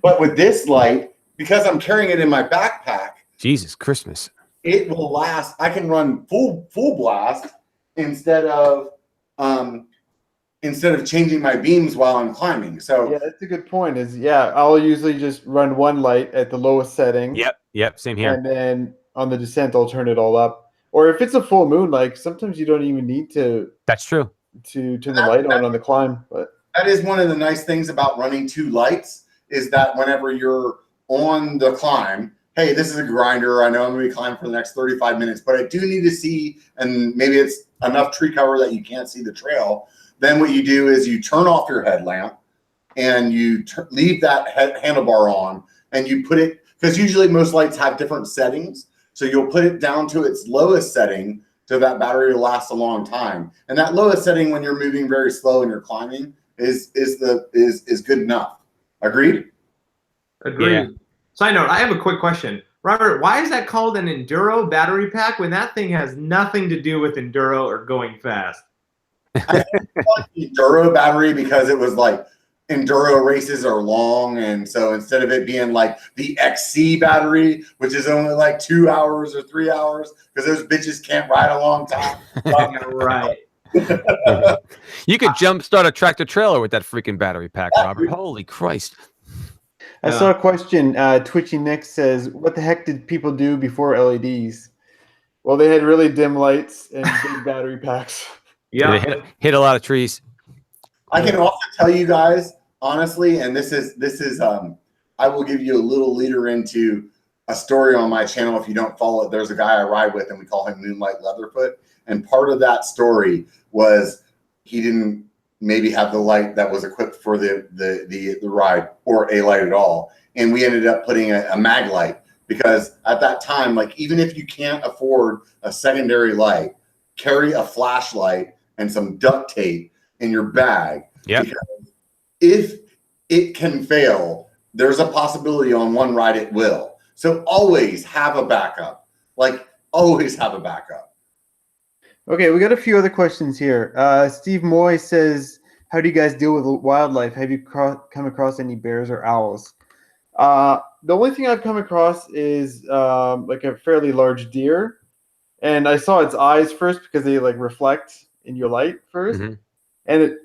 [SPEAKER 2] But with this light, because I'm carrying it in my backpack,
[SPEAKER 3] Jesus Christmas,
[SPEAKER 2] it will last. I can run full blast instead of changing my beams while I'm climbing. So
[SPEAKER 1] yeah, that's a good point. I'll usually just run one light at the lowest setting.
[SPEAKER 3] Yep, same here.
[SPEAKER 1] And then on the descent, I'll turn it all up. Or if it's a full moon, like sometimes you don't even need to.
[SPEAKER 3] That's true.
[SPEAKER 1] To turn the light on the climb, but
[SPEAKER 2] that is one of the nice things about running two lights is that whenever you're on the climb, hey, this is a grinder. I know I'm going to be climbing for the next 35 minutes, but I do need to see, and maybe it's enough tree cover that you can't see the trail. Then what you do is you turn off your headlamp and you leave that handlebar on, and you put it, because usually most lights have different settings. So you'll put it down to its lowest setting so that battery will last a long time. And that lowest setting when you're moving very slow and you're climbing is good enough. Agreed?
[SPEAKER 4] Agreed.
[SPEAKER 3] Yeah.
[SPEAKER 4] Side note, I have a quick question. Robert, why is that called an enduro battery pack when that thing has nothing to do with enduro or going fast?
[SPEAKER 2] I think the enduro battery because it was like enduro races are long, and so instead of it being like the XC battery, which is only like 2 hours or 3 hours, because those bitches can't ride a long time.
[SPEAKER 4] Yeah, right.
[SPEAKER 3] You could jumpstart a tractor trailer with that freaking battery pack, Robert. Holy Christ.
[SPEAKER 1] I saw a question. Twitchy Nick says, "What the heck did people do before LEDs?" Well, they had really dim lights and big battery packs.
[SPEAKER 3] Yeah, they hit a lot of trees.
[SPEAKER 2] I can also tell you guys honestly, and this is I will give you a little leader into a story on my channel. If you don't follow it, there's a guy I ride with, and we call him Moonlight Leatherfoot. And part of that story was he didn't maybe have the light that was equipped for the ride, or a light at all. And we ended up putting a mag light, because at that time, like, even if you can't afford a secondary light, carry a flashlight and some duct tape in your bag.
[SPEAKER 3] Yeah.
[SPEAKER 2] If it can fail, there's a possibility on one ride it will. So always have a backup. Like, always have a backup.
[SPEAKER 1] Okay, we got a few other questions here. Steve Moy says, "How do you guys deal with wildlife? Have you come across any bears or owls?" The only thing I've come across is like a fairly large deer, and I saw its eyes first because they like reflect in your light 1st, and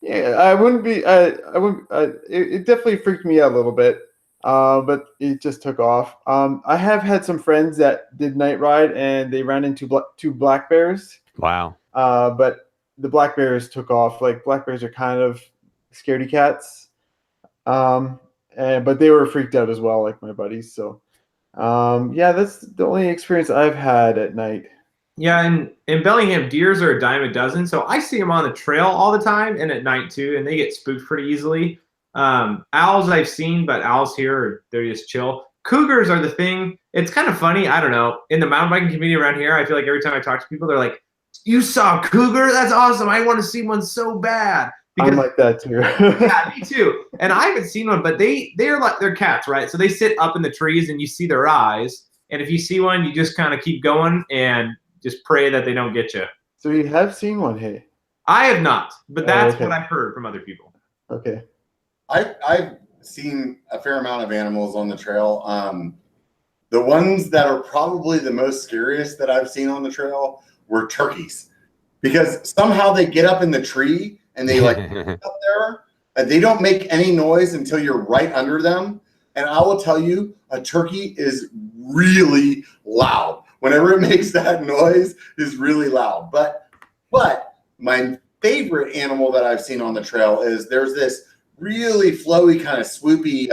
[SPEAKER 1] I wouldn't be, it definitely freaked me out a little bit, but it just took off. I have had some friends that did night ride and they ran into two black bears.
[SPEAKER 3] Wow.
[SPEAKER 1] But the black bears took off. Like, black bears are kind of scaredy cats. But they were freaked out as well, like my buddies. So, yeah, that's the only experience I've had at night.
[SPEAKER 4] Yeah, and in Bellingham, deers are a dime a dozen. So I see them on the trail all the time and at night too, and they get spooked pretty easily. Owls I've seen, but owls here, they're just chill. Cougars are the thing. It's kind of funny. I don't know. In the mountain biking community around here, I feel like every time I talk to people, they're like, "You saw a cougar? That's awesome. I want to see one so bad."
[SPEAKER 1] I'm like that too.
[SPEAKER 4] Yeah, me too. And I haven't seen one, but they're like, they're cats, right? So they sit up in the trees and you see their eyes. And if you see one, you just kind of keep going and just pray that they don't get you.
[SPEAKER 1] So you have seen one, hey?
[SPEAKER 4] I have not, but that's
[SPEAKER 1] okay.
[SPEAKER 4] what I've heard from other people.
[SPEAKER 1] Okay.
[SPEAKER 2] I've seen a fair amount of animals on the trail. The ones that are probably the most scariest that I've seen on the trail were turkeys, because somehow they get up in the tree and they like up there, and they don't make any noise until you're right under them. And I will tell you, a turkey is really loud. Whenever it makes that noise, is really loud. But my favorite animal that I've seen on the trail is there's this really flowy, kind of swoopy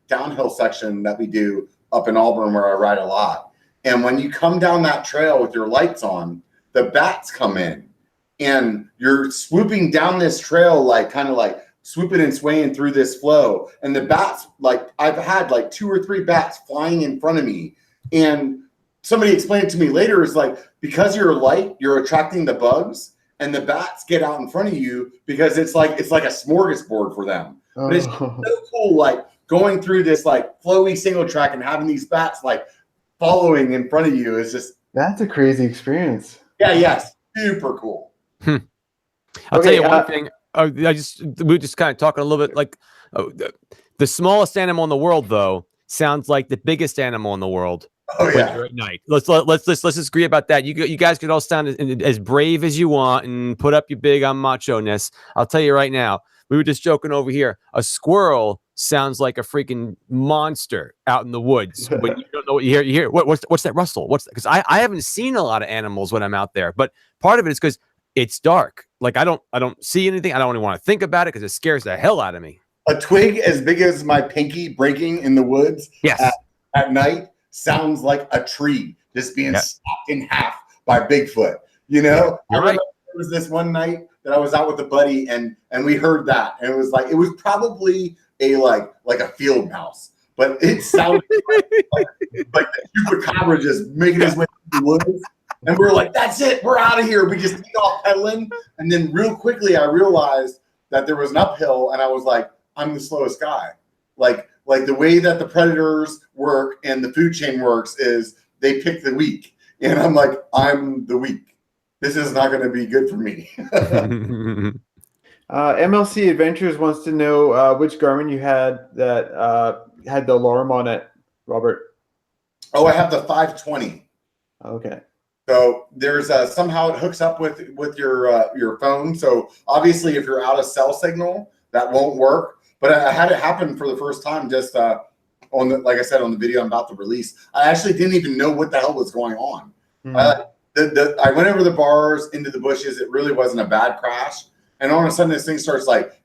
[SPEAKER 2] downhill section that we do up in Auburn where I ride a lot. And when you come down that trail with your lights on, the bats come in, and you're swooping down this trail, like kind of like swooping and swaying through this flow. And the bats, like, I've had like 2 or 3 bats flying in front of me. And somebody explained it to me later, is like, because you're light, you're attracting the bugs, and the bats get out in front of you because it's like a smorgasbord for them.
[SPEAKER 1] Oh.
[SPEAKER 2] But it's so cool, like going through this like flowy single track and having these bats like following in front of you is just,
[SPEAKER 1] that's a crazy experience.
[SPEAKER 2] yeah, super cool.
[SPEAKER 3] I'll tell you one thing. We just kind of talking a little bit like the smallest animal in the world, though, sounds like the biggest animal in the world.
[SPEAKER 2] Oh
[SPEAKER 3] when
[SPEAKER 2] yeah.
[SPEAKER 3] you're at night. Let's just agree about that. You guys could all sound as brave as you want and put up your big macho-ness. I'll tell you right now. We were just joking over here. A squirrel sounds like a freaking monster out in the woods. When you don't know what you hear, what's that rustle? Because I haven't seen a lot of animals when I'm out there, but part of it is because it's dark. Like I don't see anything. I don't even want to think about it because it scares the hell out of me.
[SPEAKER 2] A twig as big as my pinky breaking in the woods at night sounds like a tree just being snapped in half by Bigfoot. You know,
[SPEAKER 3] You're right.
[SPEAKER 2] There was this one night that I was out with a buddy, and we heard that, and it was probably a like a field mouse, but it sounded like the chupacabra just making his way through the woods. And we were like, "That's it, we're out of here." We just took off pedaling, and then real quickly I realized that there was an uphill, and I was like, "I'm the slowest guy." like the way that the predators work and the food chain works is they pick the weak, and I'm like, I'm the weak. This is not going to be good for me.
[SPEAKER 1] MLC Adventures wants to know which Garmin you had that had the alarm on it, Robert.
[SPEAKER 2] Oh, I have the 520.
[SPEAKER 1] Okay.
[SPEAKER 2] So there's somehow it hooks up with your phone. So obviously, if you're out of cell signal, that won't work. But I had it happen for the first time just on the, like I said, on the video I'm about to release. I actually didn't even know what the hell was going on. I went over the bars into the bushes. It really wasn't a bad crash. And all of a sudden, this thing starts like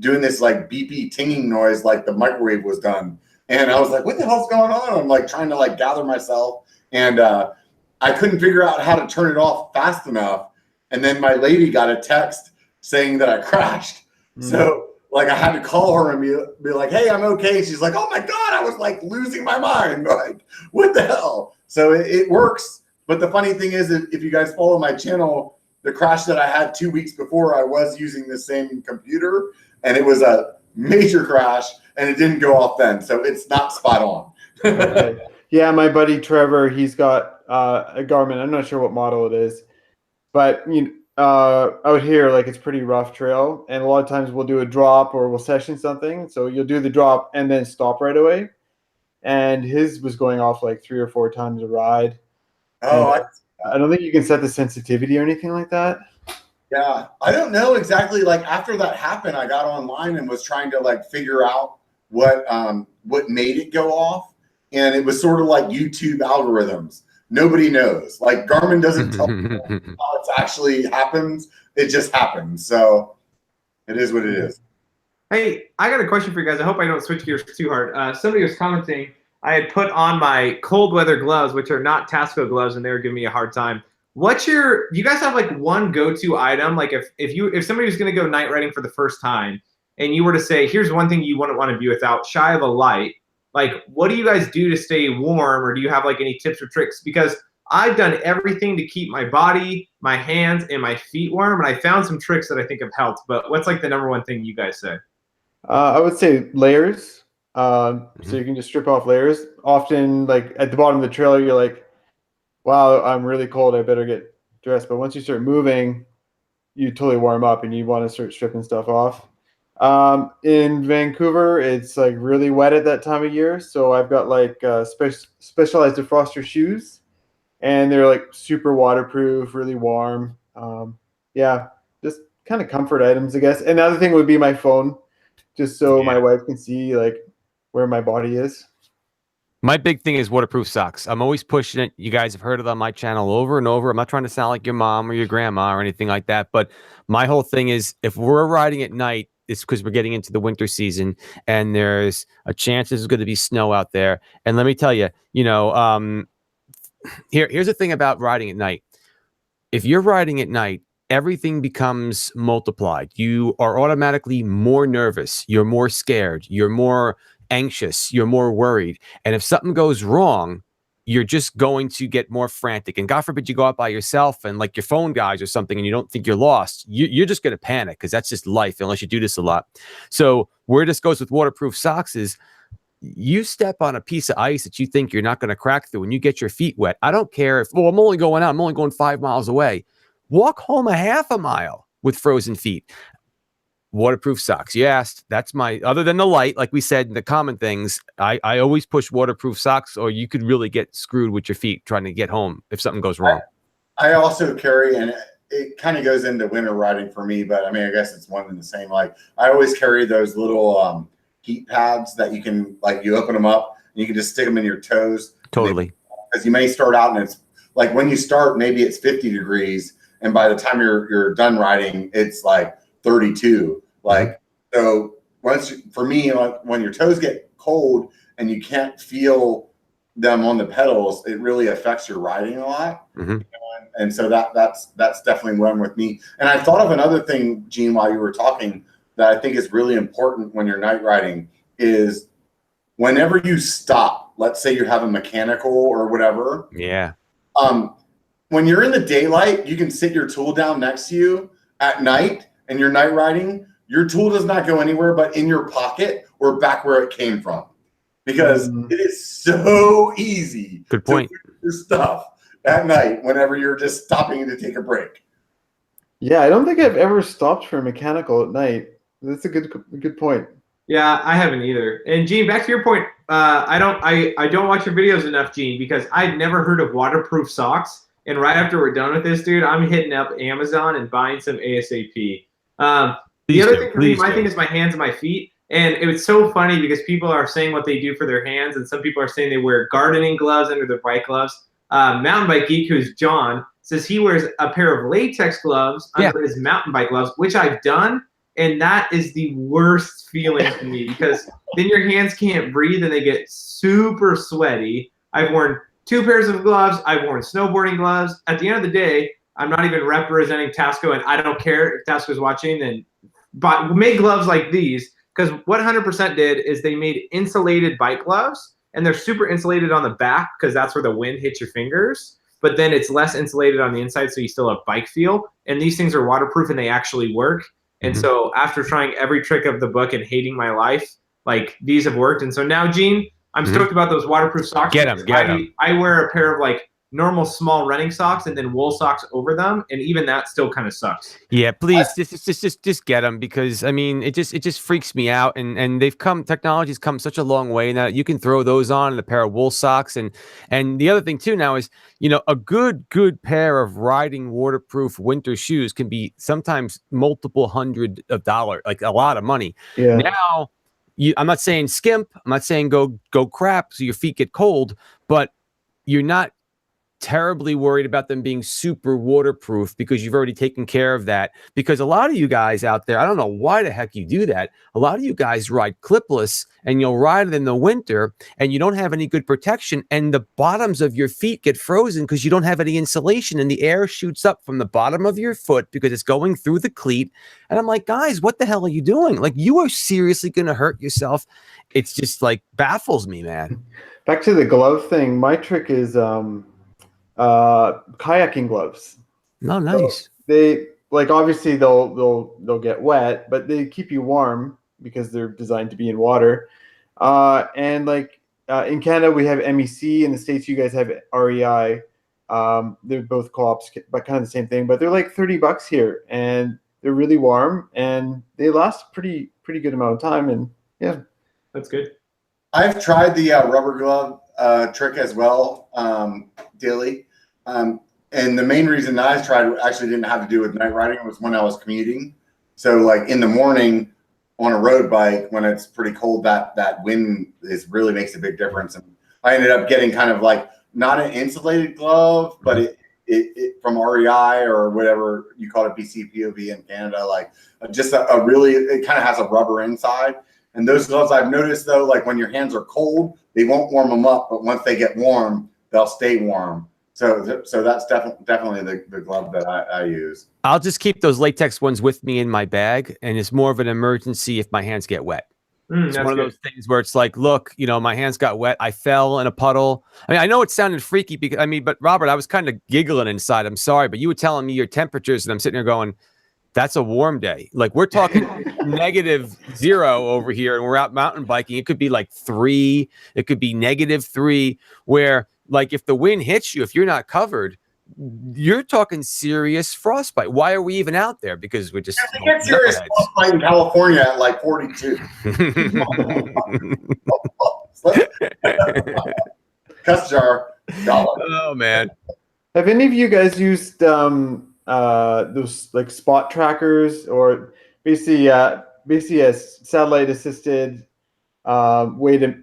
[SPEAKER 2] doing this like beepy tinging noise, like the microwave was done. And I was like, what the hell's going on? I'm like trying to like gather myself. And I couldn't figure out how to turn it off fast enough. And then my lady got a text saying that I crashed. So like I had to call her and be like, hey, I'm okay. She's like, oh my God, I was like losing my mind. Like, what the hell? So it works. But the funny thing is, if you guys follow my channel, the crash that I had 2 weeks before, I was using the same computer, and it was a major crash, and it didn't go off then. So it's not spot on.
[SPEAKER 1] Okay. Yeah, my buddy Trevor, he's got a Garmin. I'm not sure what model it is, but out here, like it's pretty rough trail, and a lot of times we'll do a drop or we'll session something. So you'll do the drop and then stop right away. And his was going off like 3 or 4 times a ride.
[SPEAKER 2] Oh,
[SPEAKER 1] I don't think you can set the sensitivity or anything like that.
[SPEAKER 2] Yeah, I don't know exactly. Like after that happened, I got online and was trying to like figure out what made it go off, and it was sort of like YouTube algorithms. Nobody knows. Like Garmin doesn't tell people how it actually happens. It just happens. So it is what it is.
[SPEAKER 4] Hey, I got a question for you guys. I hope I don't switch gears too hard. Somebody was commenting. I had put on my cold weather gloves, which are not Tasco gloves, and they were giving me a hard time. Do you guys have like one go-to item? Like if somebody was going to go night riding for the first time and you were to say, here's one thing you wouldn't want to be without, shy of a light, like what do you guys do to stay warm, or do you have like any tips or tricks? Because I've done everything to keep my body, my hands, and my feet warm, and I found some tricks that I think have helped. But what's like the number one thing you guys say?
[SPEAKER 1] I would say layers. So you can just strip off layers. Often, like at the bottom of the trailer, you're like, wow, I'm really cold. I better get dressed. But once you start moving, you totally warm up and you want to start stripping stuff off. In Vancouver, it's like really wet at that time of year. So I've got like specialized defroster shoes, and they're like super waterproof, really warm. Yeah, just kind of comfort items, I guess. And the other thing would be my phone, just so my wife can see like where my body is.
[SPEAKER 3] My big thing is waterproof socks. I'm always pushing it. You guys have heard it on my channel over and over. I'm not trying to sound like your mom or your grandma or anything like that. But my whole thing is if we're riding at night, it's because we're getting into the winter season and there's a chance there's going to be snow out there. And let me tell you, here's the thing about riding at night. If you're riding at night, everything becomes multiplied. You are automatically more nervous. You're more scared. You're more anxious. You're more worried. And if something goes wrong, you're just going to get more frantic. And God forbid you go out by yourself and like your phone dies or something and you don't think you're lost. You're just going to panic because that's just life unless you do this a lot. So where this goes with waterproof socks is you step on a piece of ice that you think you're not going to crack through and you get your feet wet. I don't care if, I'm only going out. I'm only going 5 miles away. Walk home a half a mile with frozen feet. Waterproof socks. You asked. That's other than the light, like we said, the common things, I always push waterproof socks, or you could really get screwed with your feet trying to get home if something goes wrong.
[SPEAKER 2] I also carry, and it kind of goes into winter riding for me, but I mean, I guess it's one and the same. Like I always carry those little heat pads that you can, like you open them up and you can just stick them in your toes.
[SPEAKER 3] Totally.
[SPEAKER 2] Because you may start out and it's like when you start, maybe it's 50 degrees. And by the time you're done riding, it's like 32. Like, so for me, when your toes get cold and you can't feel them on the pedals, it really affects your riding a lot. And so that's definitely one with me. And I thought of another thing, Gene, while you were talking, that I think is really important when you're night riding is whenever you stop, let's say you have a mechanical or whatever.
[SPEAKER 3] Yeah.
[SPEAKER 2] When you're in the daylight, you can sit your tool down next to you. At night and you're night riding, your tool does not go anywhere but in your pocket or back where it came from, because it is so easy
[SPEAKER 3] Good point.
[SPEAKER 2] to lose your stuff at night whenever you're just stopping to take a break.
[SPEAKER 1] Yeah, I don't think I've ever stopped for a mechanical at night. That's a good point.
[SPEAKER 4] Yeah, I haven't either. And Gene, back to your point, I don't watch your videos enough, Gene, because I've never heard of waterproof socks. And right after we're done with this, dude, I'm hitting up Amazon and buying some ASAP. The other thing for me, my thing is my hands and my feet. And it was so funny because people are saying what they do for their hands, and some people are saying they wear gardening gloves under their bike gloves. Mountain Bike Geek, who's John, says he wears a pair of latex gloves under his mountain bike gloves, which I've done. And that is the worst feeling to me, because then your hands can't breathe and they get super sweaty. I've worn 2 pairs of gloves. I've worn snowboarding gloves. At the end of the day, I'm not even representing Tasco, and I don't care if Tasco's watching. Then make gloves like these, because what 100% did is they made insulated bike gloves, and they're super insulated on the back because that's where the wind hits your fingers. But then it's less insulated on the inside, so you still have bike feel. And these things are waterproof and they actually work. And so after trying every trick of the book and hating my life, like, these have worked. And so now, Gene, I'm stoked about those waterproof socks.
[SPEAKER 3] Get them.
[SPEAKER 4] I wear a pair of like normal small running socks and then wool socks over them, and even that still kind of sucks.
[SPEAKER 3] Yeah, please just get them, because I mean it just freaks me out, and technology's come such a long way now. You can throw those on and a pair of wool socks, and the other thing too now is, you know, a good pair of riding waterproof winter shoes can be sometimes multiple $100s, like a lot of money.
[SPEAKER 1] Yeah.
[SPEAKER 3] Now, I'm not saying skimp, I'm not saying go crap so your feet get cold, but you're not terribly worried about them being super waterproof because you've already taken care of that. Because a lot of you guys out there, I don't know why the heck you do that. A lot of you guys ride clipless, and you'll ride it in the winter and you don't have any good protection, and the bottoms of your feet get frozen because you don't have any insulation, and the air shoots up from the bottom of your foot because it's going through the cleat. And I'm like, guys, what the hell are you doing? Like, you are seriously going to hurt yourself. It's just like baffles me, man.
[SPEAKER 1] Back to the glove thing. My trick is kayaking gloves.
[SPEAKER 3] Oh, nice.
[SPEAKER 1] So they, like, obviously they'll get wet, but they keep you warm because they're designed to be in water. And like in Canada we have MEC, in the States you guys have REI. They're both co-ops, but kind of the same thing. But they're like $30 here, and they're really warm and they last pretty good amount of time. And yeah,
[SPEAKER 4] that's good.
[SPEAKER 2] I've tried the rubber glove trick as well, daily. And the main reason that I tried actually didn't have to do with night riding. It was when I was commuting. So like in the morning on a road bike, when it's pretty cold, that wind really makes a big difference. And I ended up getting kind of like not an insulated glove, but it from REI or whatever you call it, BCPOV in Canada, like just a really, it kind of has a rubber inside. And those gloves, I've noticed though, like when your hands are cold, they won't warm them up, but once they get warm, they'll stay warm. So that's definitely the glove that I use.
[SPEAKER 3] I'll just keep those latex ones with me in my bag, and it's more of an emergency if my hands get wet. It's one of those things where it's like, look, you know, my hands got wet. I fell in a puddle. I mean, I know it sounded freaky but Robert, I was kind of giggling inside. I'm sorry, but you were telling me your temperatures, and I'm sitting there going, that's a warm day. Like, we're talking -0 over here, and we're out mountain biking. It could be like 3. It could be -3, where like if the wind hits you, if you're not covered, you're talking serious frostbite. Why are we even out there? Because we're just
[SPEAKER 2] get serious frostbite in California at like 42. Cuss jar.
[SPEAKER 3] Oh man.
[SPEAKER 1] Have any of you guys used those like spot trackers, or basically a satellite assisted way to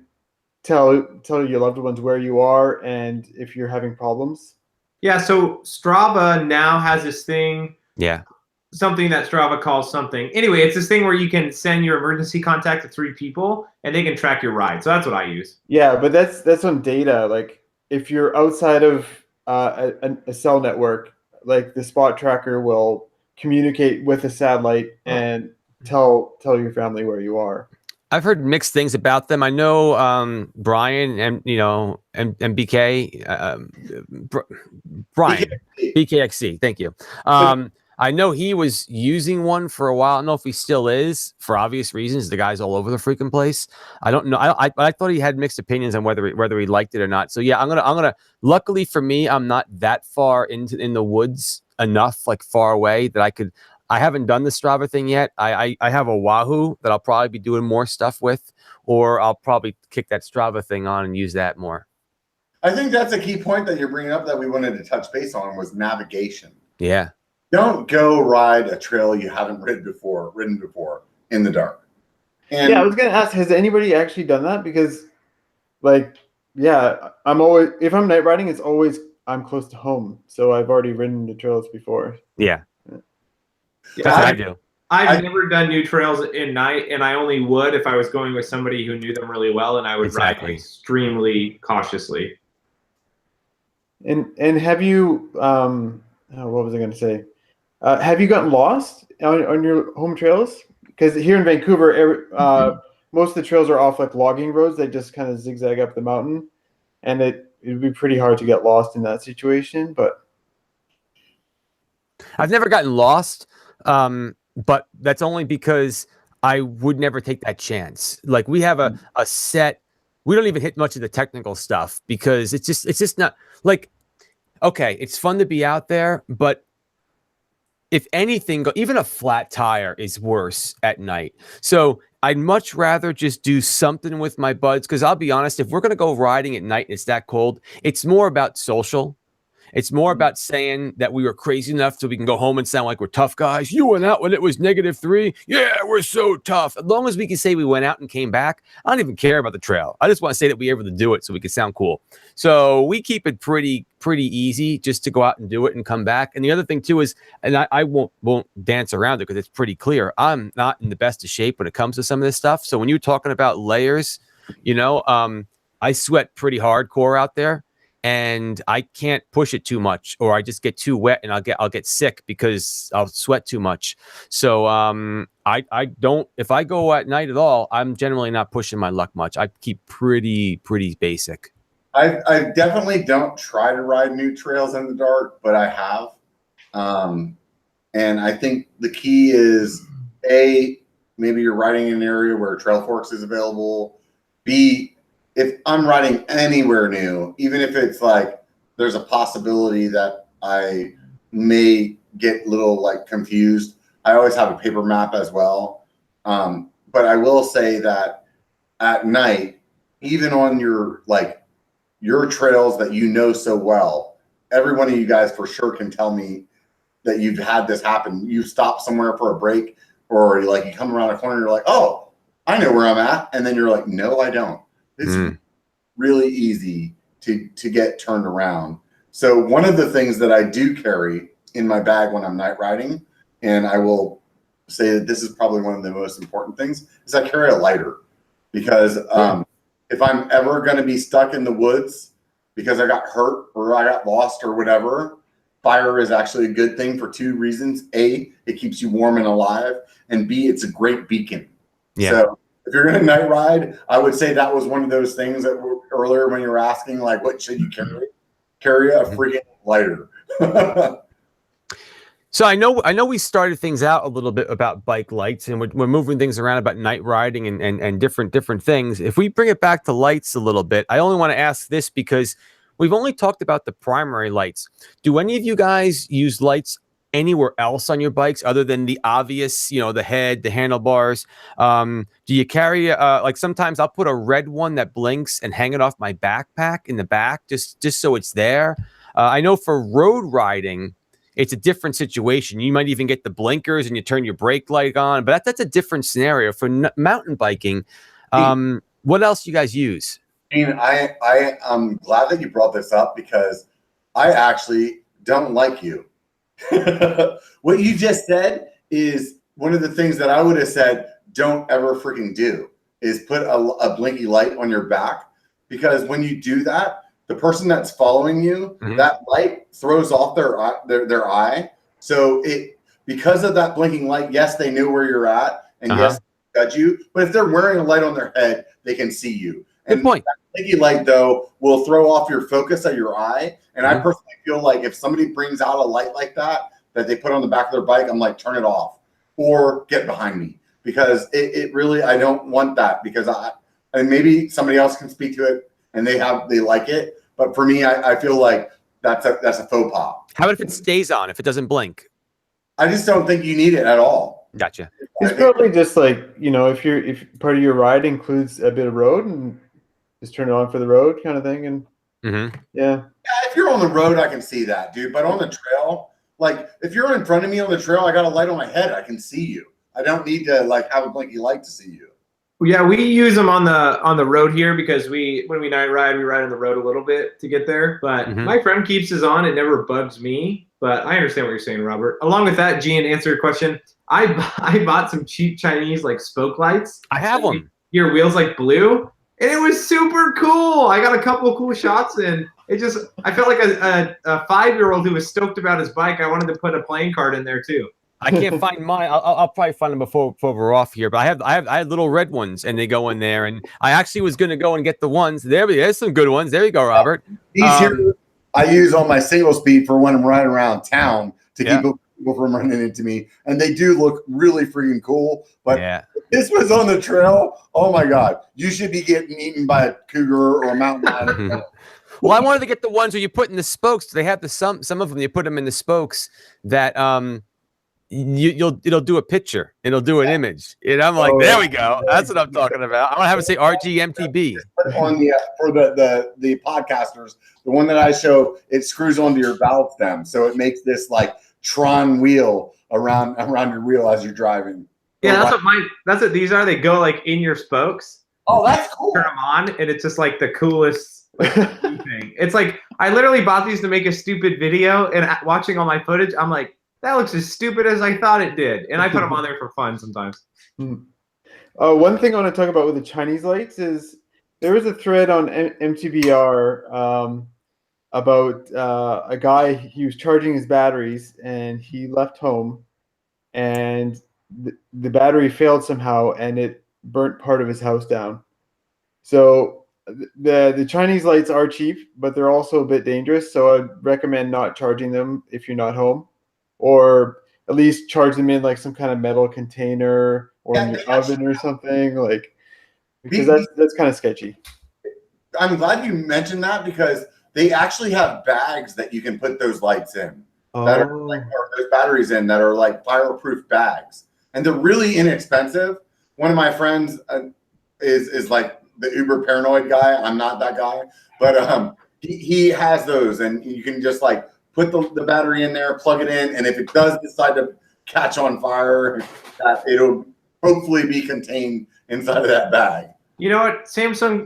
[SPEAKER 1] tell your loved ones where you are and if you're having problems?
[SPEAKER 4] Yeah, so Strava now has this thing.
[SPEAKER 3] Yeah.
[SPEAKER 4] Something that Strava calls something. Anyway, it's this thing where you can send your emergency contact to 3 people and they can track your ride. So that's what I use.
[SPEAKER 1] Yeah, but that's on data. Like if you're outside of a cell network, like the spot tracker will communicate with a satellite and tell your family where you are.
[SPEAKER 3] I've heard mixed things about them. I know Brian and BK, Brian BKXC. Thank you. I know he was using one for a while. I don't know if he still is, for obvious reasons. The guy's all over the freaking place. I don't know. I thought he had mixed opinions on whether he liked it or not. So yeah, I'm gonna. Luckily for me, I'm not that far in the woods enough, like far away, that I could. I haven't done the Strava thing yet. I have a Wahoo that I'll probably be doing more stuff with, or I'll probably kick that Strava thing on and use that more.
[SPEAKER 2] I think that's a key point that you're bringing up that we wanted to touch base on was navigation.
[SPEAKER 3] Yeah.
[SPEAKER 2] Don't go ride a trail you haven't ridden before in the dark. And
[SPEAKER 1] yeah, I was gonna ask, has anybody actually done that? Because, like, yeah, if I'm night riding, it's always I'm close to home, so I've already ridden the trails before.
[SPEAKER 3] Yeah.
[SPEAKER 4] Yeah,
[SPEAKER 3] I do.
[SPEAKER 4] I've never done new trails in night, and I only would if I was going with somebody who knew them really well, and I would ride extremely cautiously.
[SPEAKER 1] And have you what was I going to say? Have you gotten lost on your home trails? Because here in Vancouver, most of the trails are off like logging roads. They just kind of zigzag up the mountain, and it would be pretty hard to get lost in that situation. But
[SPEAKER 3] I've never gotten lost, but that's only because I would never take that chance. Like we have a set. We don't even hit much of the technical stuff because it's just not like, okay, it's fun to be out there, but if anything, even a flat tire is worse at night. So I'd much rather just do something with my buds. Cause I'll be honest, if we're going to go riding at night and it's that cold, it's more about social. It's more about saying that we were crazy enough so we can go home and sound like we're tough guys. You went out when it was -3. Yeah, we're so tough. As long as we can say we went out and came back, I don't even care about the trail. I just want to say that we were able to do it so we can sound cool. So we keep it pretty easy just to go out and do it and come back. And the other thing too is, and I won't dance around it because it's pretty clear, I'm not in the best of shape when it comes to some of this stuff. So when you're talking about layers, I sweat pretty hardcore out there. And I can't push it too much, or I just get too wet and I'll get sick because I'll sweat too much. So I don't, if I go at night at all, I'm generally not pushing my luck much. I keep pretty basic.
[SPEAKER 2] I definitely don't try to ride new trails in the dark, but I have. And I think the key is maybe you're riding in an area where Trail Forks is available. B, if I'm riding anywhere new, even if it's like there's a possibility that I may get a little like confused, I always have a paper map as well. But I will say that at night, even on your trails that you know so well, every one of you guys for sure can tell me that you've had this happen. You stop somewhere for a break, or like you come around a corner and you're like, oh, I know where I'm at. And then you're like, no, I don't. It's really easy to get turned around. So one of the things that I do carry in my bag when I'm night riding, and I will say that this is probably one of the most important things, is I carry a lighter. Because if I'm ever going to be stuck in the woods because I got hurt or I got lost or whatever, fire is actually a good thing for two reasons. A, it keeps you warm and alive. And B, it's a great beacon.
[SPEAKER 3] Yeah.
[SPEAKER 2] So if you're going to night ride, I would say that was one of those things that were earlier when you were asking, like, what should you carry? Carry a freaking lighter.
[SPEAKER 3] So I know we started things out a little bit about bike lights, and we're moving things around about night riding and different things. If we bring it back to lights a little bit, I only want to ask this because we've only talked about the primary lights. Do any of you guys use lights anywhere else on your bikes other than the obvious, the head, the handlebars? Do you carry like sometimes I'll put a red one that blinks and hang it off my backpack in the back just so it's there. I know for road riding, it's a different situation. You might even get the blinkers and you turn your brake light on, but that's a different scenario. For mountain biking, what else do you guys use?
[SPEAKER 2] I am glad that you brought this up because I actually don't like you. What you just said is one of the things that I would have said don't ever freaking do, is put a blinky light on your back, because when you do that, the person that's following you, that light throws off their eye. So because of that blinking light, yes, they knew where you're at, and yes, they judge you. But if they're wearing a light on their head, they can see you. And
[SPEAKER 3] good point.
[SPEAKER 2] That blinky light, though, will throw off your focus of your eye. And I personally feel like if somebody brings out a light like that, that they put on the back of their bike, I'm like, turn it off or get behind me, because it really, I don't want that, because and maybe somebody else can speak to it and they like it. But for me, I feel like that's a faux pas.
[SPEAKER 3] How about if it stays on, if it doesn't blink?
[SPEAKER 2] I just don't think you need it at all.
[SPEAKER 3] Gotcha.
[SPEAKER 1] It's probably just like, if part of your ride includes a bit of road, and just turn it on for the road kind of thing. And yeah,
[SPEAKER 2] if you're on the road, I can see that, dude. But on the trail, like if you're in front of me on the trail, I got a light on my head, I can see you. I don't need to like have a blinky light to see you.
[SPEAKER 4] Yeah, we use them on the road here, because when we night ride, we ride on the road a little bit to get there. But my friend keeps his on. It never bugs me. But I understand what you're saying, Robert. Along with that, Gian, to answer your question, I bought some cheap Chinese like spoke lights.
[SPEAKER 3] I have one.
[SPEAKER 4] Your wheels like blue, and it was super cool. I got a couple of cool shots, and I felt like a 5-year-old who was stoked about his bike. I wanted to put a playing card in there too.
[SPEAKER 3] I can't find mine. I'll probably find them before we're off here. But I have little red ones, and they go in there. And I actually was going to go and get the ones. There's some good ones. There you go, Robert.
[SPEAKER 2] These here I use on my single speed for when I'm riding around town to keep people from running into me, and they do look really freaking cool. But this was on the trail. Oh my god, you should be getting eaten by a cougar or a mountain lion.
[SPEAKER 3] Well, I wanted to get the ones where you put in the spokes. They have some of them. You put them in the spokes that it'll do a picture, it'll do an image, and I'm like, there we go. That's what I'm talking about. I want to have it say RGMTB
[SPEAKER 2] on the for the podcasters. The one that I show, it screws onto your valve stem, so it makes this like Tron wheel around your wheel as you're driving.
[SPEAKER 4] Yeah, that's what these are. They go like in your spokes.
[SPEAKER 2] Oh, that's cool.
[SPEAKER 4] Turn them on, and it's just like the coolest thing. It's like I literally bought these to make a stupid video, and watching all my footage, I'm like, that looks as stupid as I thought it did. And I put them on there for fun sometimes.
[SPEAKER 1] One thing I want to talk about with the Chinese lights is there was a thread on MTBR about a guy. He was charging his batteries, and he left home, and the battery failed somehow, and it burnt part of his house down. So the Chinese lights are cheap, but they're also a bit dangerous. So I'd recommend not charging them if you're not home, or at least charge them in like some kind of metal container or in your oven or something, like, because that's kind of sketchy.
[SPEAKER 2] I'm glad you mentioned that, because they actually have bags that you can put those lights in that are like, or those batteries in that are like fireproof bags, and they're really inexpensive. One of my friends is like the uber paranoid guy. I'm not that guy, but he has those, and you can just like put the battery in there, plug it in, and if it does decide to catch on fire, it'll hopefully be contained inside of that bag.
[SPEAKER 4] You know what?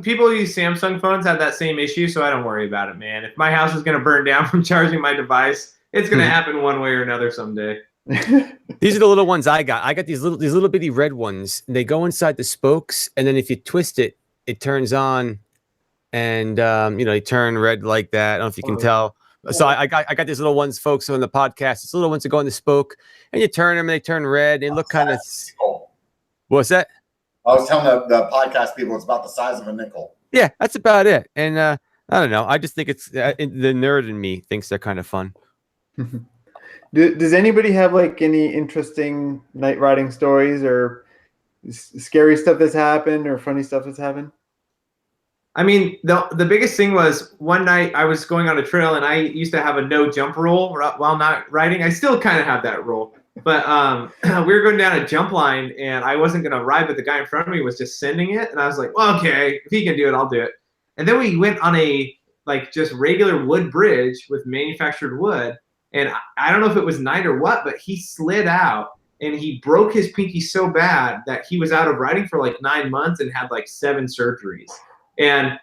[SPEAKER 4] People who use Samsung phones have that same issue, so I don't worry about it, man. If my house is going to burn down from charging my device, it's going to happen one way or another someday.
[SPEAKER 3] These are the little ones I got. I got these little bitty red ones. They go inside the spokes, and then if you twist it, it turns on, and they turn red like that. I don't know if you can tell. So I got these little ones, folks, on the podcast. These little ones that go in the spoke, and you turn them, and they turn red. They look kind of. What's that?
[SPEAKER 2] I was telling the podcast people it's about the size of a nickel.
[SPEAKER 3] Yeah, that's about it. And I don't know. I just think it's the nerd in me thinks they're kind of fun.
[SPEAKER 1] Does anybody have like any interesting night riding stories or scary stuff that's happened or funny stuff that's happened?
[SPEAKER 4] I mean, the biggest thing was one night I was going on a trail, and I used to have a no jump rule while not riding. I still kind of have that rule, but we were going down a jump line, and I wasn't going to ride, but the guy in front of me was just sending it, and I was like, well, okay, if he can do it, I'll do it. And then we went on a like just regular wood bridge with manufactured wood, and I don't know if it was night or what, but he slid out, and he broke his pinky so bad that he was out of riding for like 9 months and had like 7 surgeries. And,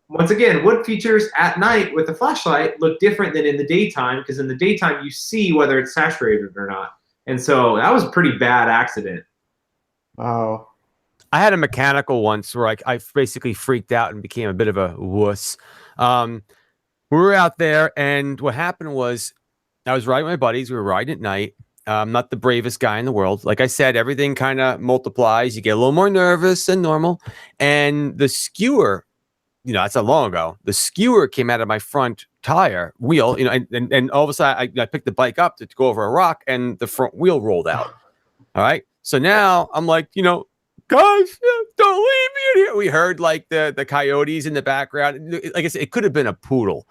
[SPEAKER 4] once again, wood features at night with a flashlight look different than in the daytime, because in the daytime you see whether it's saturated or not. And so that was a pretty bad accident.
[SPEAKER 1] Wow.
[SPEAKER 3] I had a mechanical once where I basically freaked out and became a bit of a wuss. We were out there, and what happened was I was riding with my buddies. We were riding at night. I'm not the bravest guy in the world. Like I said, everything kind of multiplies. You get a little more nervous than normal. And the skewer, that's not long ago. The skewer came out of my front tire wheel, and all of a sudden I picked the bike up to go over a rock, and the front wheel rolled out. All right. So now I'm like, guys, don't leave me in here. We heard like the coyotes in the background. Like I said, it could have been a poodle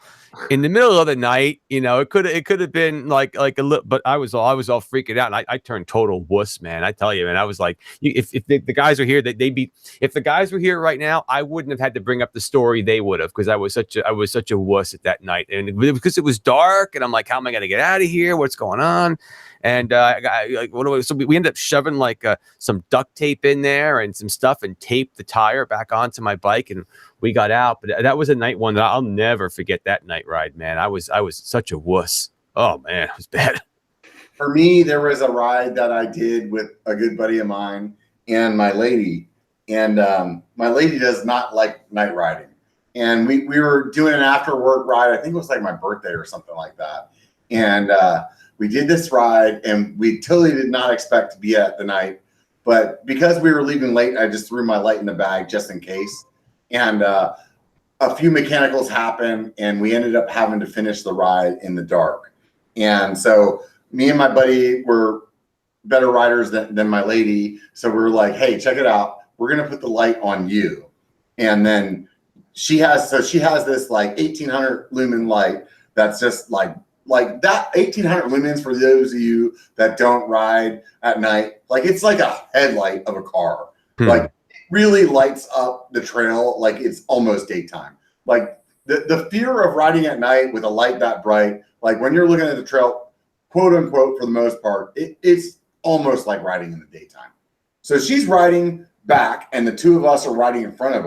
[SPEAKER 3] in the middle of the night. It could have been like a little, but I was all freaking out. And I turned total wuss, man. I tell you, man, I was like, if the guys were here, if the guys were here right now, I wouldn't have had to bring up the story. They would have, because I was such a wuss at that night. And because it was dark, and I'm like, how am I going to get out of here? What's going on? And so we ended up shoving like some duct tape in there and some stuff, and taped the tire back onto my bike, and we got out. But that was a night one that I'll never forget. That night ride, man. I was such a wuss. Oh man, it was bad.
[SPEAKER 2] For me, there was a ride that I did with a good buddy of mine and my lady. And my lady does not like night riding. And we were doing an after work ride. I think it was like my birthday or something like that. And we did this ride, and we totally did not expect to be at the night. But because we were leaving late, I just threw my light in the bag just in case. And a few mechanicals happened, and we ended up having to finish the ride in the dark. And so me and my buddy were better riders than my lady. So we were like, hey, check it out. We're going to put the light on you. And then she has this like 1800 lumen light that's just like that 1800 lumens, for those of you that don't ride at night, like it's like a headlight of a car. Like it really lights up the trail like it's almost daytime. Like the fear of riding at night with a light that bright, like when you're looking at the trail, quote unquote, for the most part, it's almost like riding in the daytime. So she's riding back, and the two of us are riding in front of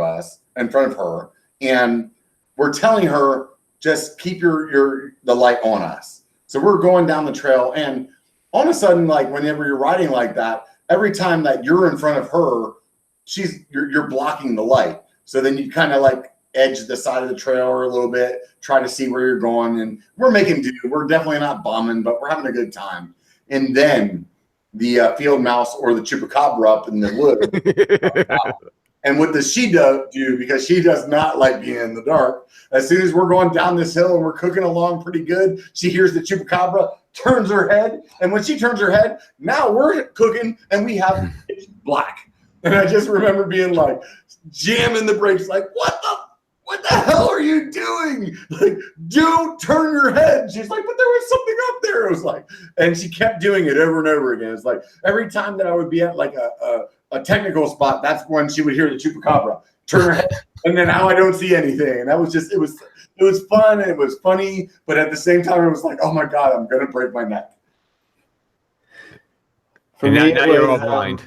[SPEAKER 2] her, and we're telling her, just keep the light on us. So we're going down the trail, and all of a sudden, like whenever you're riding like that, every time that you're in front of her, you're blocking the light. So then you kind of like edge the side of the trail a little bit, try to see where you're going, and we're making do. We're definitely not bombing, but we're having a good time. And then the field mouse or the chupacabra up in the woods. And what does she do? Because she does not like being in the dark. As soon as we're going down this hill and we're cooking along pretty good, she hears the chupacabra, turns her head. And when she turns her head, now we're cooking and we have it's black. And I just remember being like jamming the brakes, like, what the hell are you doing? Like, don't turn your head. She's like, but there was something up there. It was like, and she kept doing it over and over again. It's like every time that I would be at like a technical spot, that's when she would hear the chupacabra turn her head, and then now I don't see anything. And that was just, it was fun and it was funny, but at the same time, it was like, oh my God, I'm gonna break my neck.
[SPEAKER 1] For
[SPEAKER 3] and
[SPEAKER 1] me,
[SPEAKER 3] now you're all blind.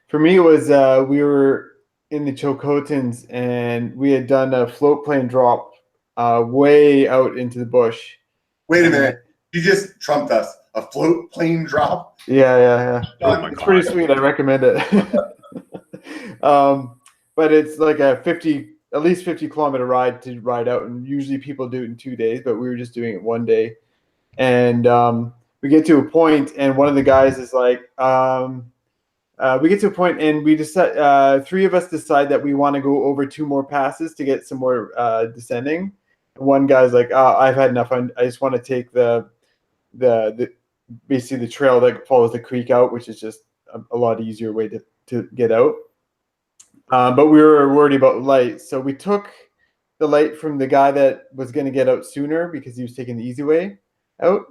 [SPEAKER 1] For me, it was we were in the Chilcotins, and we had done a float plane drop way out into the bush.
[SPEAKER 2] Wait a minute, you just trumped us. A float plane drop?
[SPEAKER 1] Yeah.
[SPEAKER 3] Oh my
[SPEAKER 1] it's
[SPEAKER 3] God.
[SPEAKER 1] pretty sweet. I recommend it. But it's like at least 50 kilometer ride to ride out, and usually people do it in 2 days, but we were just doing it one day. And we get to a point, and one of the guys is like, we get to a point, and we decide, three of us decide that we want to go over 2 more passes to get some more descending. One guy's like, I've had enough. I just want to take the basically the trail that follows the creek out, which is just a lot easier way to get out. But we were worried about light, so we took the light from the guy that was going to get out sooner because he was taking the easy way out.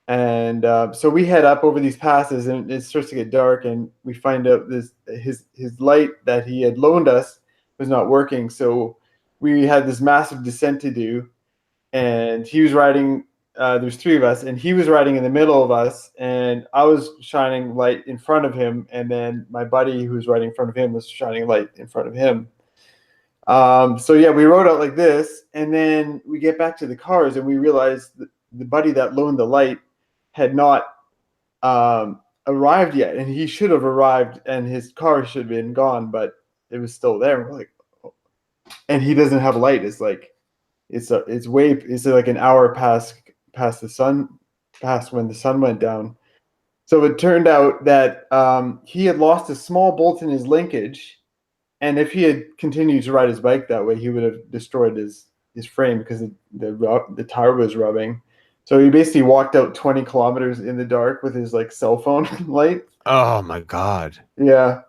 [SPEAKER 1] And so we head up over these passes, and it starts to get dark, and we find out his light that he had loaned us was not working. So we had this massive descent to do, and he was riding. There's 3 of us, and he was riding in the middle of us, and I was shining light in front of him, and then my buddy who was riding in front of him was shining light in front of him. So yeah, we rode out like this, and then we get back to the cars, and we realized that the buddy that loaned the light had not arrived yet, and he should have arrived, and his car should have been gone, but it was still there. We're like, oh. And he doesn't have a light. It's like it's like an hour past when the sun went down. So it turned out that he had lost a small bolt in his linkage, and if he had continued to ride his bike that way, he would have destroyed his his frame because the tire was rubbing. So he basically walked out 20 kilometers in the dark with his like cell phone light.
[SPEAKER 3] Oh my God.
[SPEAKER 1] Yeah.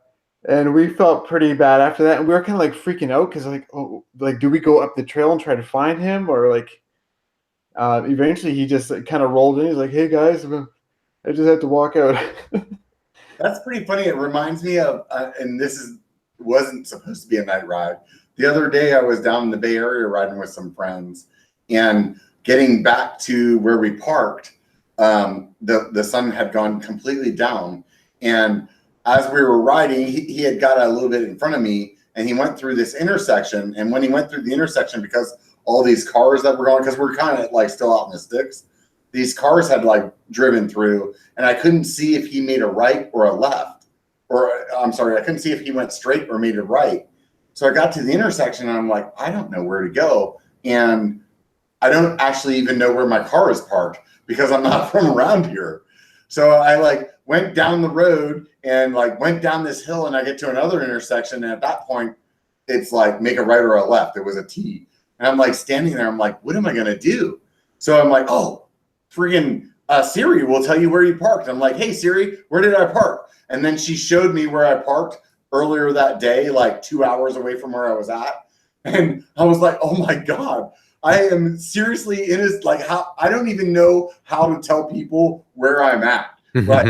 [SPEAKER 1] And we felt pretty bad after that. And we were kind of like freaking out because like, oh, like, do we go up the trail and try to find him? Or like, eventually he just like, kind of rolled in. He's like, hey guys, I just had to walk out.
[SPEAKER 2] That's pretty funny. It reminds me of, and wasn't supposed to be a night ride. The other day I was down in the Bay Area riding with some friends, and getting back to where we parked, the sun had gone completely down. And as we were riding, he had got a little bit in front of me, and he went through this intersection. And when he went through the intersection, because all these cars that were going, because we're kind of like still out in the sticks, these cars had like driven through, and I couldn't see if he made a right or a left, or I'm sorry, I couldn't see if he went straight or made a right. So I got to the intersection and I'm like, I don't know where to go. And I don't actually even know where my car is parked because I'm not from around here. So I like went down the road and like went down this hill, and I get to another intersection. And at that point, it's like make a right or a left. It was a T. And I'm like standing there. I'm like, what am I going to do? So I'm like, oh, friggin' Siri will tell you where you parked. I'm like, hey, Siri, where did I park? And then she showed me where I parked earlier that day, like 2 hours away from where I was at. And I was like, oh my God, I am seriously in his, like, how I don't even know how to tell people where I'm at. But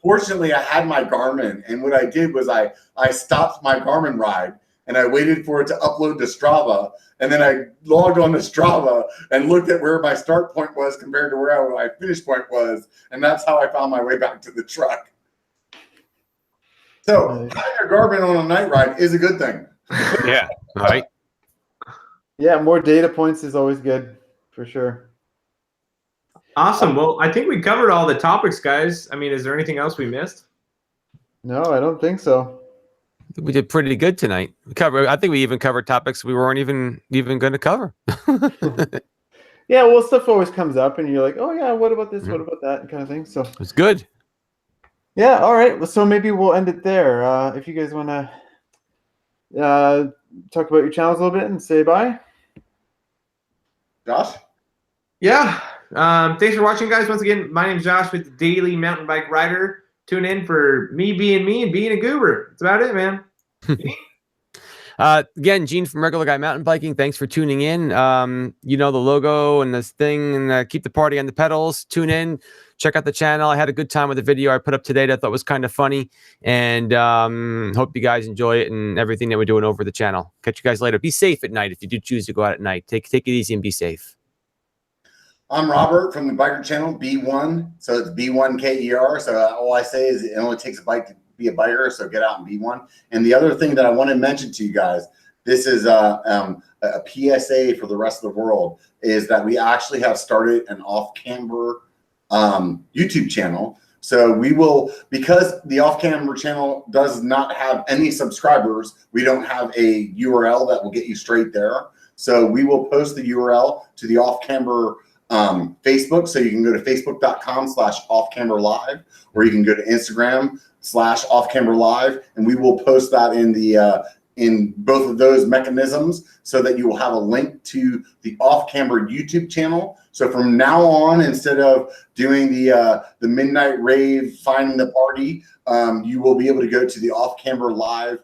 [SPEAKER 2] fortunately, I had my Garmin. And what I did was I stopped my Garmin ride and I waited for it to upload to Strava. And then I logged on to Strava and looked at where my start point was compared to where my finish point was. And that's how I found my way back to the truck. So having a Garmin on a night ride is a good thing.
[SPEAKER 3] Yeah, right.
[SPEAKER 1] Yeah, more data points is always good, for sure.
[SPEAKER 4] Awesome. Well, I think we covered all the topics, guys. I mean, is there anything else we missed?
[SPEAKER 1] No, I don't think so.
[SPEAKER 3] We did pretty good tonight. I think we even covered topics we weren't even going to cover.
[SPEAKER 1] Yeah, well, stuff always comes up, and you're like, oh yeah, what about this? What about that? Kind of thing. So
[SPEAKER 3] It's good.
[SPEAKER 1] yeah, all right. Well, so maybe we'll end it there. If you guys want to talk about your channels a little bit and say bye.
[SPEAKER 2] Josh?
[SPEAKER 4] Yeah. Thanks for watching, guys. Once again, my name's Josh with the Daily Mountain Bike Rider. Tune in for me being me and being a goober. That's about it, man.
[SPEAKER 3] Again, Gene from Regular Guy Mountain Biking. Thanks for tuning in. You know the logo and this thing, and keep the party on the pedals. Tune in, check out the channel. I had a good time with the video I put up today that I thought was kind of funny, and hope you guys enjoy it and everything that we're doing over the channel. Catch you guys later. Be safe at night if you do choose to go out at night. Take it easy and be safe.
[SPEAKER 2] I'm Robert from the biker channel, B1. So it's B1KER. So all I say is it only takes a bike to be a biker. So get out and be one. And the other thing that I want to mention to you guys, this is a PSA for the rest of the world, is that we actually have started an Off Camber YouTube channel. So we will, because the Off Camber channel does not have any subscribers, we don't have a URL that will get you straight there. So we will post the URL to the Off Camber Facebook. So you can go to facebook.com/offcamberlive, or you can go to Instagram/offcamberlive, and we will post that in both of those mechanisms so that you will have a link to the Off Camber YouTube channel. So from now on, instead of doing the midnight rave, finding the party, you will be able to go to the Off Camber Live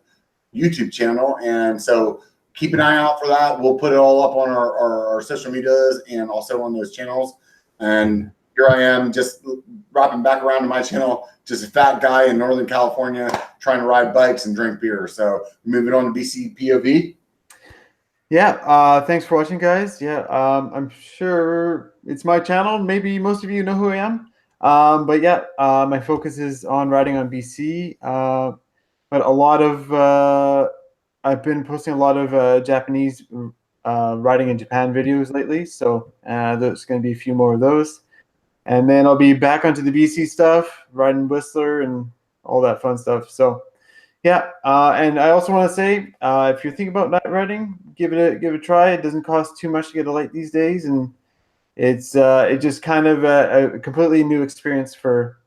[SPEAKER 2] YouTube channel. And so keep an eye out for that. We'll put it all up on our social medias and also on those channels. And here I am just wrapping back around to my channel, just a fat guy in Northern California trying to ride bikes and drink beer. So moving on to BC POV.
[SPEAKER 1] Yeah, thanks for watching, guys. Yeah, I'm sure it's my channel. Maybe most of you know who I am. But yeah, my focus is on riding on BC. But a lot of I've been posting a lot of Japanese riding in Japan videos lately, so there's going to be a few more of those. And then I'll be back onto the BC stuff, riding Whistler and all that fun stuff. So yeah, and I also want to say, if you're thinking about night riding, give it a try. It doesn't cost too much to get a light these days, and it's just kind of a completely new experience for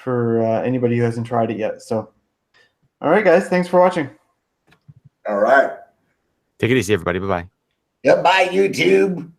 [SPEAKER 1] anybody who hasn't tried it yet. So, all right, guys, thanks for watching.
[SPEAKER 2] All right.
[SPEAKER 3] Take it easy, everybody. Bye-bye.
[SPEAKER 2] Yep. Bye, YouTube.